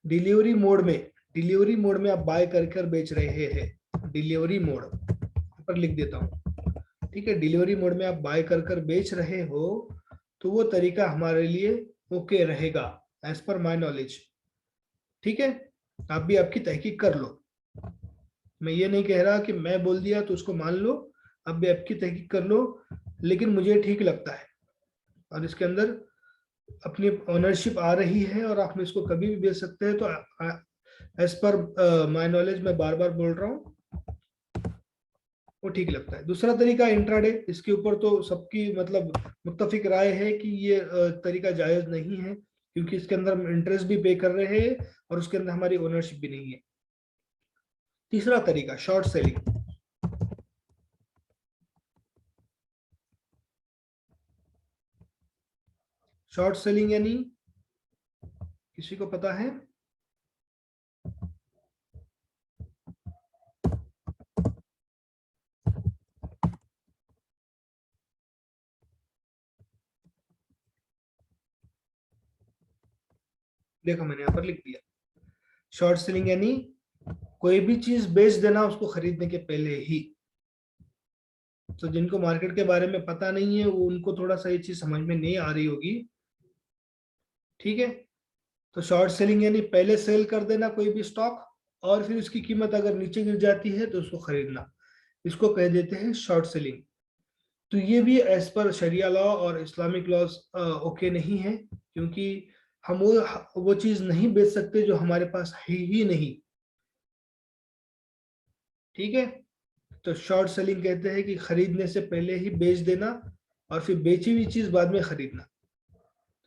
[SPEAKER 1] डिलीवरी मोड में, डिलीवरी मोड में आप बाय कर बेच रहे हैं, डिलीवरी मोड पर लिख देता हूँ। ठीक है, डिलीवरी मोड में आप बाय कर बेच रहे हो, तो वो तरीका हमारे लिए ओके रहेगा एज पर माय नॉलेज। ठीक है, आप भी आपकी तहकीक कर लो। मैं ये नहीं कह रहा कि मैं बोल दिया तो उसको मान लो, आप भी आपकी तहकीक कर लो, लेकिन मुझे ठीक लगता है और इसके अंदर अपनी ओनरशिप आ रही है और आप इसको कभी भी बेच सकते हैं। तो एज पर माय नॉलेज मैं बार बार बोल रहा हूँ, वो ठीक लगता है। दूसरा तरीका इंट्राडे, इसके ऊपर तो सबकी मतलब मुत्तफिक राय है कि ये तरीका जायज नहीं है, क्योंकि इसके अंदर हम इंटरेस्ट भी पे कर रहे हैं और उसके अंदर हमारी ओनरशिप भी नहीं है। तीसरा तरीका शॉर्ट सेलिंग। शॉर्ट सेलिंग यानी किसी को पता है? देखो मैंने यहाँ पर लिख दिया, शॉर्ट सेलिंग यानी कोई भी चीज बेच देना उसको खरीदने के पहले ही। तो जिनको मार्केट के बारे में पता नहीं है वो, उनको थोड़ा सा ये चीज समझ में नहीं आ रही होगी। ठीक है, तो शॉर्ट सेलिंग यानी पहले सेल कर देना कोई भी स्टॉक, और फिर उसकी कीमत अगर नीचे गिर जाती है तो उसको खरीदना, इसको कह देते हैं शॉर्ट सेलिंग। तो ये भी एज पर शरिया लॉ और इस्लामिक लॉज ओके नहीं है, क्योंकि हम वो चीज नहीं बेच सकते जो हमारे पास है ही नहीं। ठीक है, तो शॉर्ट सेलिंग कहते हैं कि खरीदने से पहले ही बेच देना और फिर बेची हुई चीज बाद में खरीदना,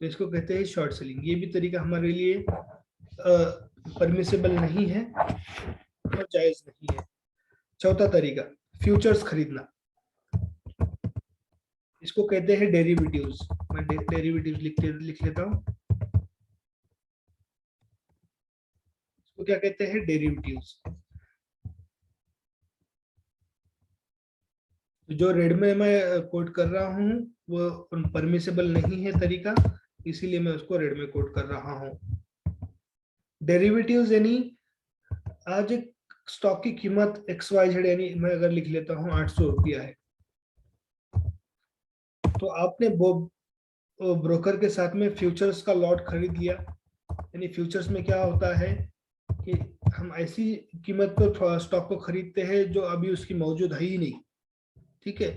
[SPEAKER 1] तो इसको कहते हैं शॉर्ट सेलिंग। ये भी तरीका हमारे लिए परमिसेबल नहीं है और जायज नहीं है। चौथा तरीका फ्यूचर्स खरीदना, इसको कहते हैं डेरिवेटिव्स। मैं डेरिवेटिव्स लिख लेता हूँ। इसको क्या कहते हैं? डेरिवेटिव्स। जो रेड में मैं कोट कर रहा हूँ वो परमिसेबल नहीं है तरीका, इसीलिए मैं उसको रेड में कोट कर रहा हूँ। डेरिवेटिव्स यानी आज एक स्टॉक की कीमत XYZ यानी मैं अगर लिख लेता हूँ 800 रुपया है, तो आपने वो ब्रोकर के साथ में फ्यूचर्स का लॉट खरीद लिया। यानी फ्यूचर्स में क्या होता है कि हम ऐसी कीमत पर स्टॉक को खरीदते हैं जो अभी उसकी मौजूद है ही नहीं। ठीक है,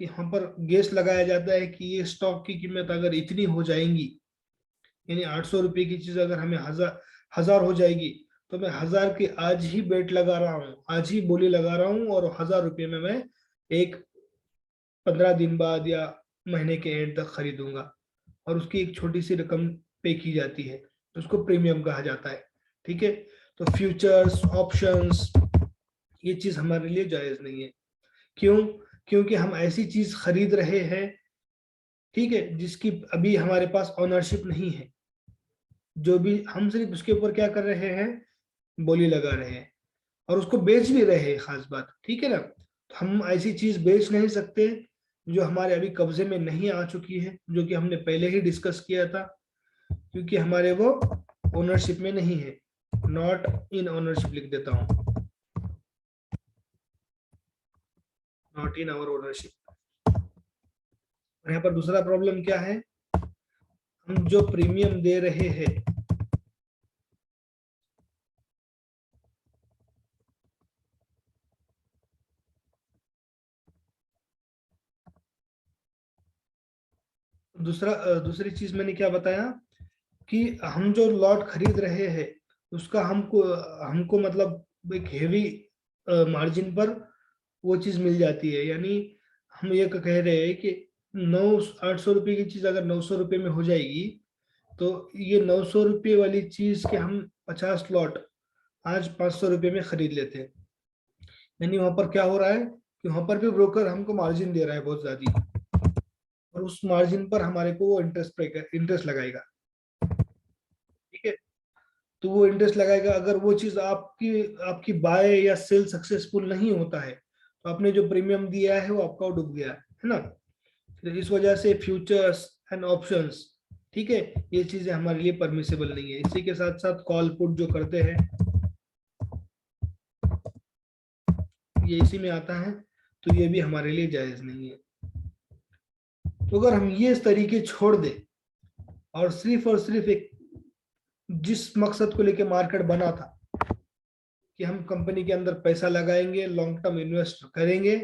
[SPEAKER 1] कि हम पर गेस लगाया जाता है कि ये स्टॉक की कीमत अगर इतनी हो जाएंगी, यानी 800 रुपये की चीज अगर हमें हजार हो जाएगी, तो मैं 1000 की आज ही बेट लगा रहा हूँ, आज ही बोली लगा रहा हूँ, और 1000 रुपये में मैं एक 15 दिन बाद या महीने के एंड तक खरीदूंगा, और उसकी एक छोटी सी रकम पे की जाती है, तो उसको प्रीमियम कहा जाता है। ठीक है, तो फ्यूचर्स ऑप्शंस ये चीज हमारे लिए जायज नहीं है। क्यों? क्योंकि हम ऐसी चीज खरीद रहे हैं, ठीक है, जिसकी अभी हमारे पास ऑनरशिप नहीं है। जो भी हम सिर्फ उसके ऊपर क्या कर रहे हैं, बोली लगा रहे हैं, और उसको बेच भी रहे हैं, खास बात। ठीक है ना, तो हम ऐसी चीज बेच नहीं सकते जो हमारे अभी कब्जे में नहीं आ चुकी है, जो कि हमने पहले ही डिस्कस किया था, क्योंकि हमारे वो ओनरशिप में नहीं है। नॉट इन ओनरशिप लिख देता हूँ, नॉट इन आवर ओनरशिप। और यहाँ पर दूसरा प्रॉब्लम क्या है, हम जो प्रीमियम दे रहे हैं, दूसरी चीज मैंने क्या बताया कि हम जो लॉट खरीद रहे हैं उसका हमको हमको मतलब एक हेवी मार्जिन पर वो चीज मिल जाती है। यानी हम ये कह रहे हैं कि 800 रुपये की चीज अगर 900 रुपये में हो जाएगी, तो ये 900 रुपये वाली चीज के हम 50 लॉट आज 500 रुपये में खरीद लेते हैं। यानी वहां पर क्या हो रहा है कि वहां पर भी ब्रोकर हमको मार्जिन दे रहा है बहुत ज्यादा, और उस मार्जिन पर हमारे को वो इंटरेस्ट लगाएगा। ठीक है, तो वो इंटरेस्ट लगाएगा। अगर वो चीज आपकी आपकी बाय या सेल सक्सेसफुल नहीं होता है, तो आपने जो प्रीमियम दिया है वो आपका डूब गया है ना। तो इस वजह से फ्यूचर्स एंड ऑप्शंस, ठीक है, ये चीजें हमारे लिए परमिसेबल नहीं है। इसी के साथ साथ कॉल पुट जो करते हैं, ये इसी में आता है, तो ये भी हमारे लिए जायज नहीं है। तो अगर हम ये इस तरीके छोड़ दे और सिर्फ एक जिस मकसद को लेके मार्केट बना था कि हम कंपनी के अंदर पैसा लगाएंगे, लॉन्ग टर्म इन्वेस्ट करेंगे,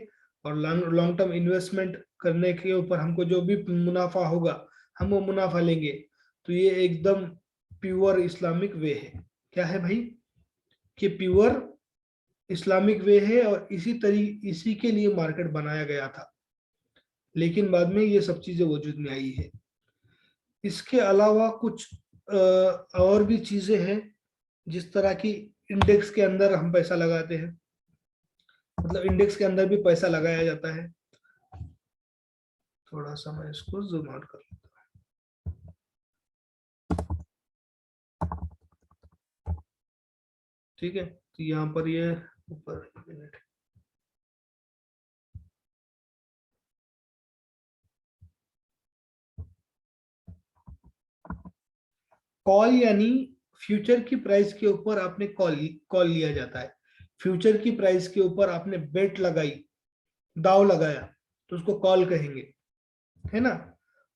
[SPEAKER 1] और लॉन्ग टर्म इन्वेस्टमेंट करने के ऊपर हमको जो भी मुनाफा होगा हम वो मुनाफा लेंगे, तो ये एकदम प्योर इस्लामिक वे है। क्या है भाई? कि प्योर इस्लामिक वे है, और इसी के लिए मार्केट बनाया गया था। लेकिन बाद में ये सब चीजें वजूद में आई है। इसके अलावा कुछ और भी चीजें हैं, जिस तरह की इंडेक्स के अंदर हम पैसा लगाते हैं, मतलब इंडेक्स के अंदर भी पैसा लगाया जाता है। थोड़ा सा मैं इसको जूम आउट कर लेता हूँ। ठीक है, तो यहाँ पर ये ऊपर मिनट, कॉल यानी फ्यूचर की प्राइस के ऊपर आपने कॉल लिया जाता है। फ्यूचर की प्राइस के ऊपर आपने बेट लगाई, दाव लगाया, तो उसको कॉल कहेंगे, है ना।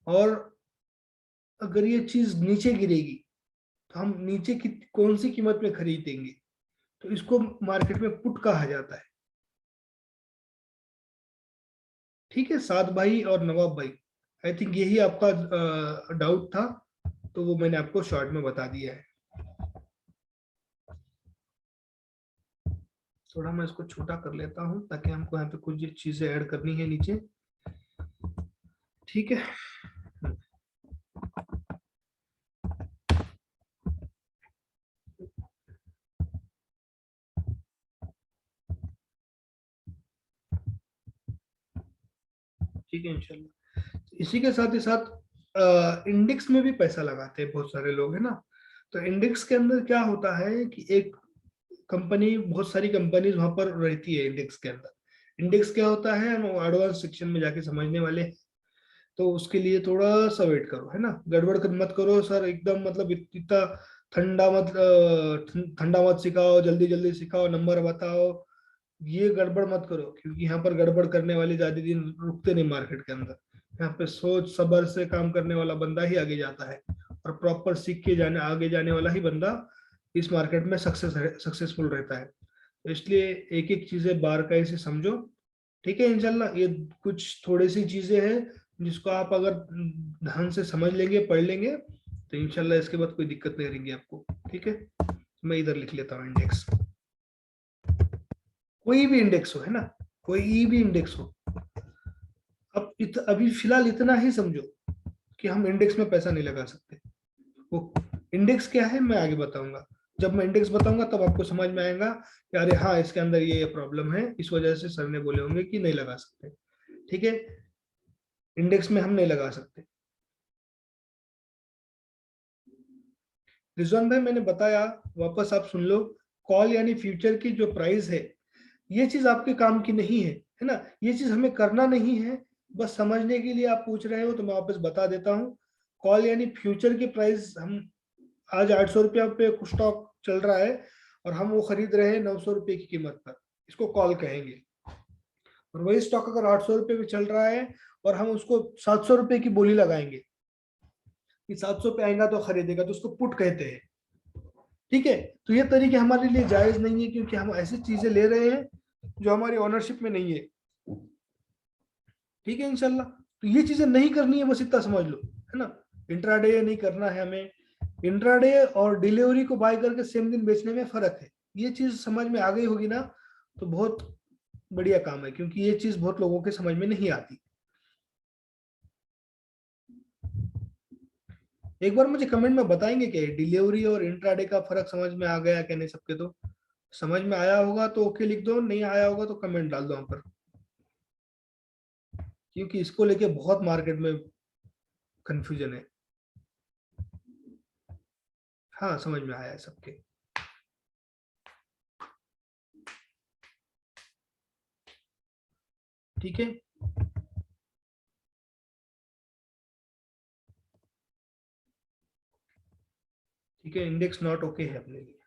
[SPEAKER 1] और अगर ये चीज नीचे गिरेगी, तो हम नीचे की कौन सी कीमत में खरीदेंगे, तो इसको मार्केट में पुट कहा जाता है। ठीक है, साद भाई और नवाब भाई, आई थिंक यही आपका डाउट था, तो वो मैंने आपको शॉर्ट में बता दिया है। थोड़ा मैं इसको छोटा कर लेता हूँ ताकि हमको यहाँ पे कुछ चीजें ऐड करनी है नीचे। ठीक है, ठीक है इंशाल्लाह। इसी के साथ ही साथ इंडेक्स में भी पैसा लगाते हैं बहुत सारे लोग, है ना। तो इंडेक्स के अंदर क्या होता है कि एक कंपनी, बहुत सारी कंपनीज वहां पर रहती है इंडेक्स के अंदर। इंडेक्स क्या होता है, हम एडवांस सेक्शन में जाके समझने वाले हैं, तो उसके लिए थोड़ा सा वेट करो, है ना। गड़बड़ मत करो सर, एकदम मतलब इतना ठंडा मत सिखाओ, जल्दी जल्दी सिखाओ, नंबर बताओ, ये गड़बड़ मत करो, क्योंकि यहाँ पर गड़बड़ करने वाले ज्यादा दिन रुकते नहीं मार्केट के अंदर। यहाँ पे सोच सब्र से काम करने वाला बंदा ही आगे जाता है, और प्रॉपर सीख के जाने आगे जाने वाला ही बंदा इस मार्केट में सक्सेसफुल रहता है। तो इसलिए एक एक चीजें बारकाई से समझो, ठीक है इंशाल्लाह। ये कुछ थोड़ी सी चीजें हैं जिसको आप अगर ध्यान से समझ लेंगे, पढ़ लेंगे, तो इंशाल्लाह इसके बाद कोई दिक्कत नहीं रहेगी आपको, ठीक है। मैं इधर लिख लेता हूँ इंडेक्स, कोई भी इंडेक्स हो, है ना, कोई भी इंडेक्स हो। अब अभी फिलहाल इतना ही समझो कि हम इंडेक्स में पैसा नहीं लगा सकते। वो इंडेक्स क्या है मैं आगे बताऊंगा, जब मैं इंडेक्स बताऊंगा तब आपको समझ में आएगा कि अरे हाँ इसके अंदर ये प्रॉब्लम है, इस वजह से सर ने बोले होंगे कि नहीं लगा सकते, ठीक है। इंडेक्स में हम नहीं लगा सकते। रिजवान भाई मैंने बताया, वापस आप सुन लो, कॉल यानी फ्यूचर की जो प्राइस है, ये चीज आपके काम की नहीं है ना, ये चीज हमें करना नहीं है, बस समझने के लिए आप पूछ रहे हो तो मैं वापस बता देता हूँ। कॉल यानी फ्यूचर की प्राइस, हम आज 800 रुपया पे कुछ स्टॉक चल रहा है और हम वो खरीद रहे हैं 900 रुपये की कीमत पर, इसको कॉल कहेंगे। और वही स्टॉक अगर 800 रुपये पे चल रहा है और हम उसको 700 रुपये की बोली लगाएंगे कि 700 पे आएगा तो खरीदेगा, तो उसको पुट कहते हैं, ठीक है। तो ये तरीके हमारे लिए जायज नहीं है, क्योंकि हम ऐसी चीजें ले रहे हैं जो हमारी ओनरशिप में नहीं है, ठीक है इंशाल्लाह। तो ये चीजें नहीं करनी है, बस इतना समझ लो, है ना। इंट्राडे नहीं करना है हमें, इंट्राडे और डिलीवरी को बाय करके सेम दिन बेचने में फर्क है। ये चीज समझ में आ गई होगी ना, तो बहुत बढ़िया काम है, क्योंकि ये चीज बहुत लोगों के समझ में नहीं आती। एक बार मुझे कमेंट में बताएंगे कि डिलीवरी और इंट्राडे का फर्क समझ में आ गया क्या नहीं सबके। तो समझ में आया होगा तो ओके लिख दो, नहीं आया होगा तो कमेंट डाल दो हम पर, क्योंकि इसको लेके बहुत मार्केट में कंफ्यूजन है। हाँ समझ में आया है सबके। ठीक है, ठीक है, इंडेक्स नॉट ओके है अपने लिए।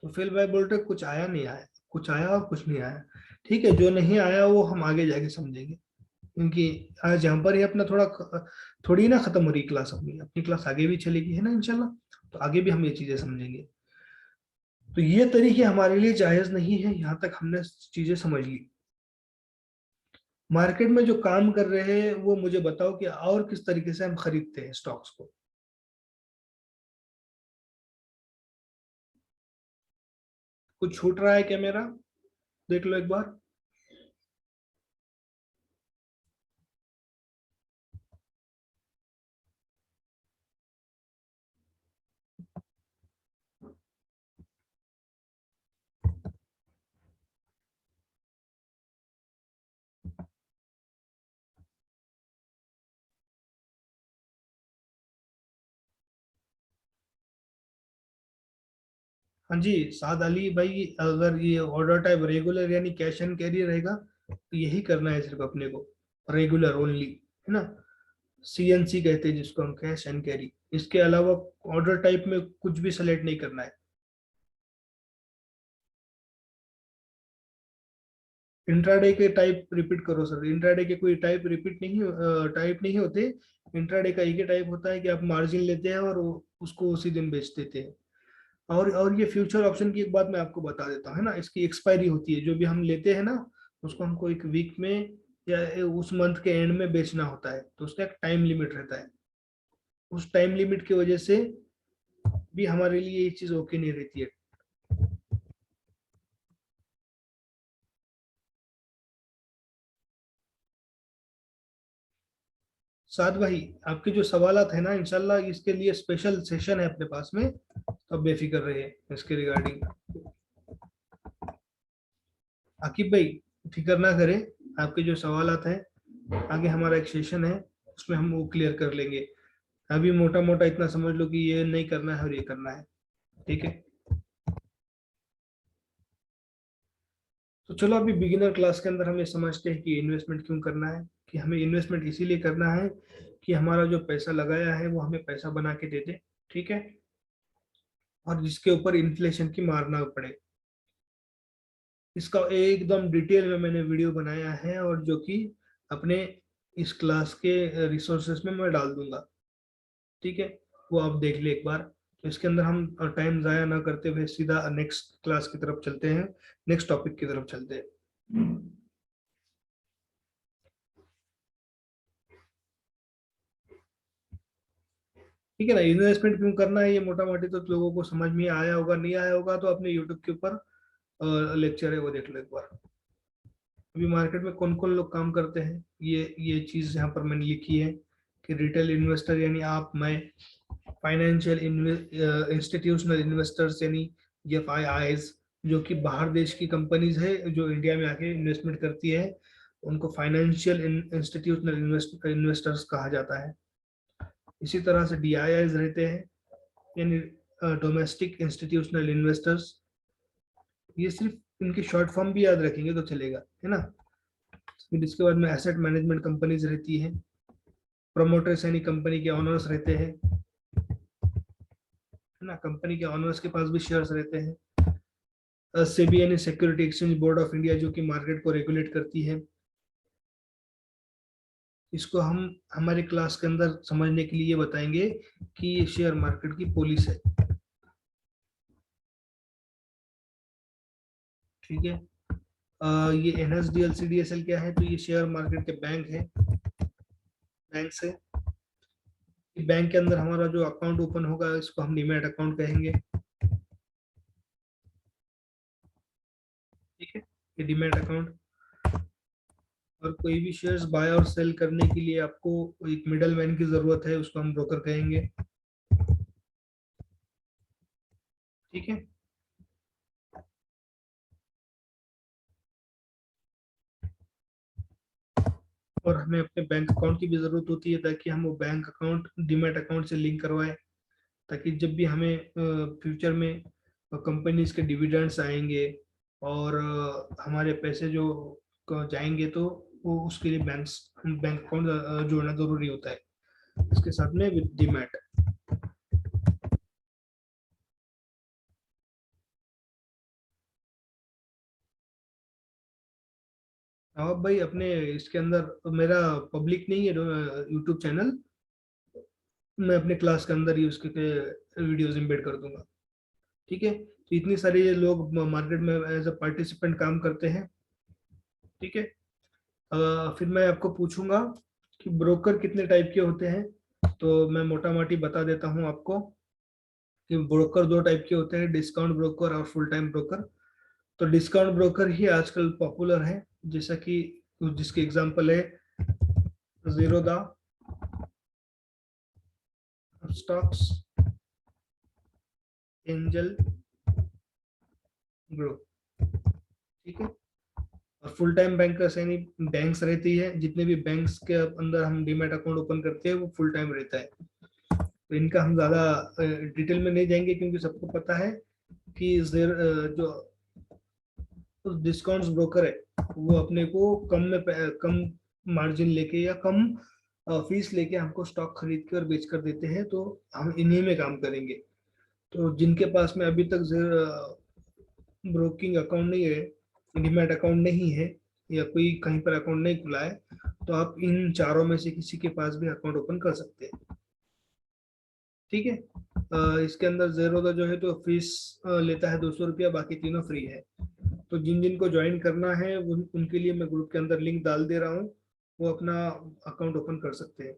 [SPEAKER 1] तो फिर भाई बोल रहे कुछ आया नहीं आया, कुछ आया और कुछ नहीं आया। ठीक है, जो नहीं आया वो हम आगे जाके समझेंगे, क्योंकि आज यहाँ पर ही अपना थोड़ी ना खत्म हो रही क्लास, अपनी अपनी क्लास आगे भी चलेगी, है ना इंशाल्लाह। तो आगे भी हम ये चीजें समझेंगे। तो ये तरीके हमारे लिए जायज नहीं है, यहाँ तक हमने चीजें समझ ली। मार्केट में जो काम कर रहे हैं वो मुझे बताओ कि और किस तरीके से हम खरीदते हैं स्टॉक्स को। कुछ छूट रहा है क्या मेरा, देख लो एक बार। हाँ जी साद अली भाई, अगर ये ऑर्डर टाइप रेगुलर यानी कैश एंड कैरी रहेगा तो यही करना है सिर्फ अपने को, रेगुलर ओनली, है ना। सीएनसी कहते हैं जिसको हम, कैश एंड कैरी। इसके अलावा ऑर्डर टाइप में कुछ भी सेलेक्ट नहीं करना है। इंट्राडे के टाइप रिपीट करो सर, इंट्राडे के कोई टाइप रिपीट नहीं, टाइप नहीं होते। इंट्राडे का एक ही टाइप होता है कि आप मार्जिन लेते हैं और उसको उसी दिन बेच देते हैं। और ये फ्यूचर ऑप्शन की एक बात मैं आपको बता देता हूँ, है ना, इसकी एक्सपायरी होती है, जो भी हम लेते हैं ना उसको हमको एक वीक में या उस मंथ के एंड में बेचना होता है, तो उसका एक टाइम लिमिट रहता है। उस टाइम लिमिट की वजह से भी हमारे लिए ये चीज ओके नहीं रहती है। साथ भाई, आपके जो सवालात है ना इंशाल्लाह इसके लिए स्पेशल सेशन है अपने पास में, तो आप बेफिक्र रहिए इसके रिगार्डिंग। आकिब भाई फिक्र ना करें, आपके जो सवालात हैं आगे हमारा एक सेशन है, उसमें हम वो क्लियर कर लेंगे। अभी मोटा मोटा इतना समझ लो कि ये नहीं करना है और ये करना है, ठीक है। तो चलो अभी बिगिनर क्लास के अंदर हम ये समझते हैं कि इन्वेस्टमेंट क्यों करना है। कि हमें इन्वेस्टमेंट इसीलिए करना है कि हमारा जो पैसा लगाया है वो हमें पैसा बना के दे दे, ठीक है। और जिसके ऊपर इन्फ्लेशन की मार ना पड़े। इसका एकदम डिटेल में मैंने वीडियो बनाया है, और जो कि अपने इस क्लास के रिसोर्सेस में मैं डाल दूंगा। ठीक है, वो आप देख ले एक बार। तो इसके अंदर हम टाइम ज़ाया ना करते हुए सीधा नेक्स्ट क्लास की तरफ चलते हैं, नेक्स्ट टॉपिक की तरफ चलते हैं। ठीक है ना, इन्वेस्टमेंट क्यों करना है ये मोटा मोटी तो लोगों को समझ में आया होगा, नहीं आया होगा तो अपने यूट्यूब के ऊपर लेक्चर है वो देख लो एक बार। अभी मार्केट में कौन कौन लोग काम करते हैं, ये चीज यहाँ पर मैंने लिखी है कि रिटेल इन्वेस्टर यानी आप, मैं, फाइनेंशियल इंस्टीट्यूशनल इन्वेस्टर्स यानी एफ आई आईज, जो कि बाहर देश की कंपनीज है जो इंडिया में आके इन्वेस्टमेंट करती है, उनको फाइनेंशियल इंस्टीट्यूशनल इन्वेस्टर्स कहा जाता है। इसी तरह से डी आई आईज रहते हैं, यानी डोमेस्टिक इंस्टीट्यूशनल इन्वेस्टर्स। ये सिर्फ इनकी शॉर्ट फॉर्म भी याद रखेंगे तो चलेगा, है ना। फिर इसके बाद में एसेट मैनेजमेंट कंपनीज रहती है, प्रमोटर्स यानी कंपनी के ऑनर्स रहते हैं, है ना, कंपनी के ऑनर्स के पास भी शेयर्स रहते हैं। सेबी यानी security exchange board of India, जो कि मार्केट को रेगुलेट करती है। इसको हम हमारे क्लास के अंदर समझने के लिए बताएंगे कि ये शेयर मार्केट की पॉलिसी है। ठीक है, ये NSDL CDSL क्या है, तो ये शेयर मार्केट के बैंक है, बैंक से। बैंक के अंदर हमारा जो अकाउंट ओपन होगा इसको हम डीमैट अकाउंट कहेंगे। ठीक है, ये डीमैट अकाउंट। और कोई भी शेयर्स बाय और सेल करने के लिए आपको एक मिडल मैन की जरूरत है, उसको हम ब्रोकर कहेंगे। ठीक है, और हमें अपने बैंक अकाउंट की भी जरूरत होती है, ताकि हम वो बैंक अकाउंट डीमैट अकाउंट से लिंक करवाएं, ताकि जब भी हमें फ्यूचर में कंपनीज के डिविडेंड्स आएंगे और हमारे पैसे जो जाएंगे, तो वो उसके लिए बैंक अकाउंट जोड़ना जरूरी होता है इसके साथ में विद डीमैट। अब भाई अपने इसके अंदर मेरा पब्लिक नहीं है यूट्यूब चैनल, मैं अपने क्लास के अंदर ही उसके वीडियोस एम्बेड कर दूंगा। ठीक है, तो इतनी सारी लोग मार्केट में एज अ पार्टिसिपेंट काम करते हैं। ठीक है, फिर मैं आपको पूछूंगा कि ब्रोकर कितने टाइप के होते हैं, तो मैं मोटा मोटी बता देता हूं आपको कि ब्रोकर दो टाइप के होते हैं, डिस्काउंट ब्रोकर और फुल टाइम ब्रोकर। तो डिस्काउंट ब्रोकर ही आजकल पॉपुलर है, जैसा कि जिसके एग्जांपल है जीरोदा, स्टॉक्स, एंजल ग्रुप। ठीक है, और फुल टाइम बैंकर्स यानी बैंक्स रहती है, जितने भी बैंक्स के अंदर हम डीमैट अकाउंट ओपन करते हैं वो फुल टाइम रहता है। तो इनका हम ज्यादा डिटेल में नहीं जाएंगे, क्योंकि सबको पता है कि जो डिस्काउंट्स ब्रोकर है वो अपने को कम मार्जिन लेके या कम फीस लेके हमको स्टॉक खरीद के और बेच कर देते हैं, तो हम इन्हीं में काम करेंगे। तो जिनके पास में अभी तक ब्रोकिंग अकाउंट नहीं है, डीमैट अकाउंट नहीं है, या कोई कहीं पर अकाउंट नहीं खुला है, तो आप इन चारों में से किसी के पास भी अकाउंट ओपन कर सकते हैं। ठीक है, इसके अंदर जेरोदा जो है तो फीस लेता है 200 रुपया, बाकी तीनों फ्री है। तो जिन जिन को ज्वाइन करना है उनके लिए मैं ग्रुप के अंदर लिंक डाल दे रहा हूँ, वो अपना अकाउंट ओपन कर सकते हैं।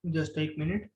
[SPEAKER 1] जस्ट एक मिनट।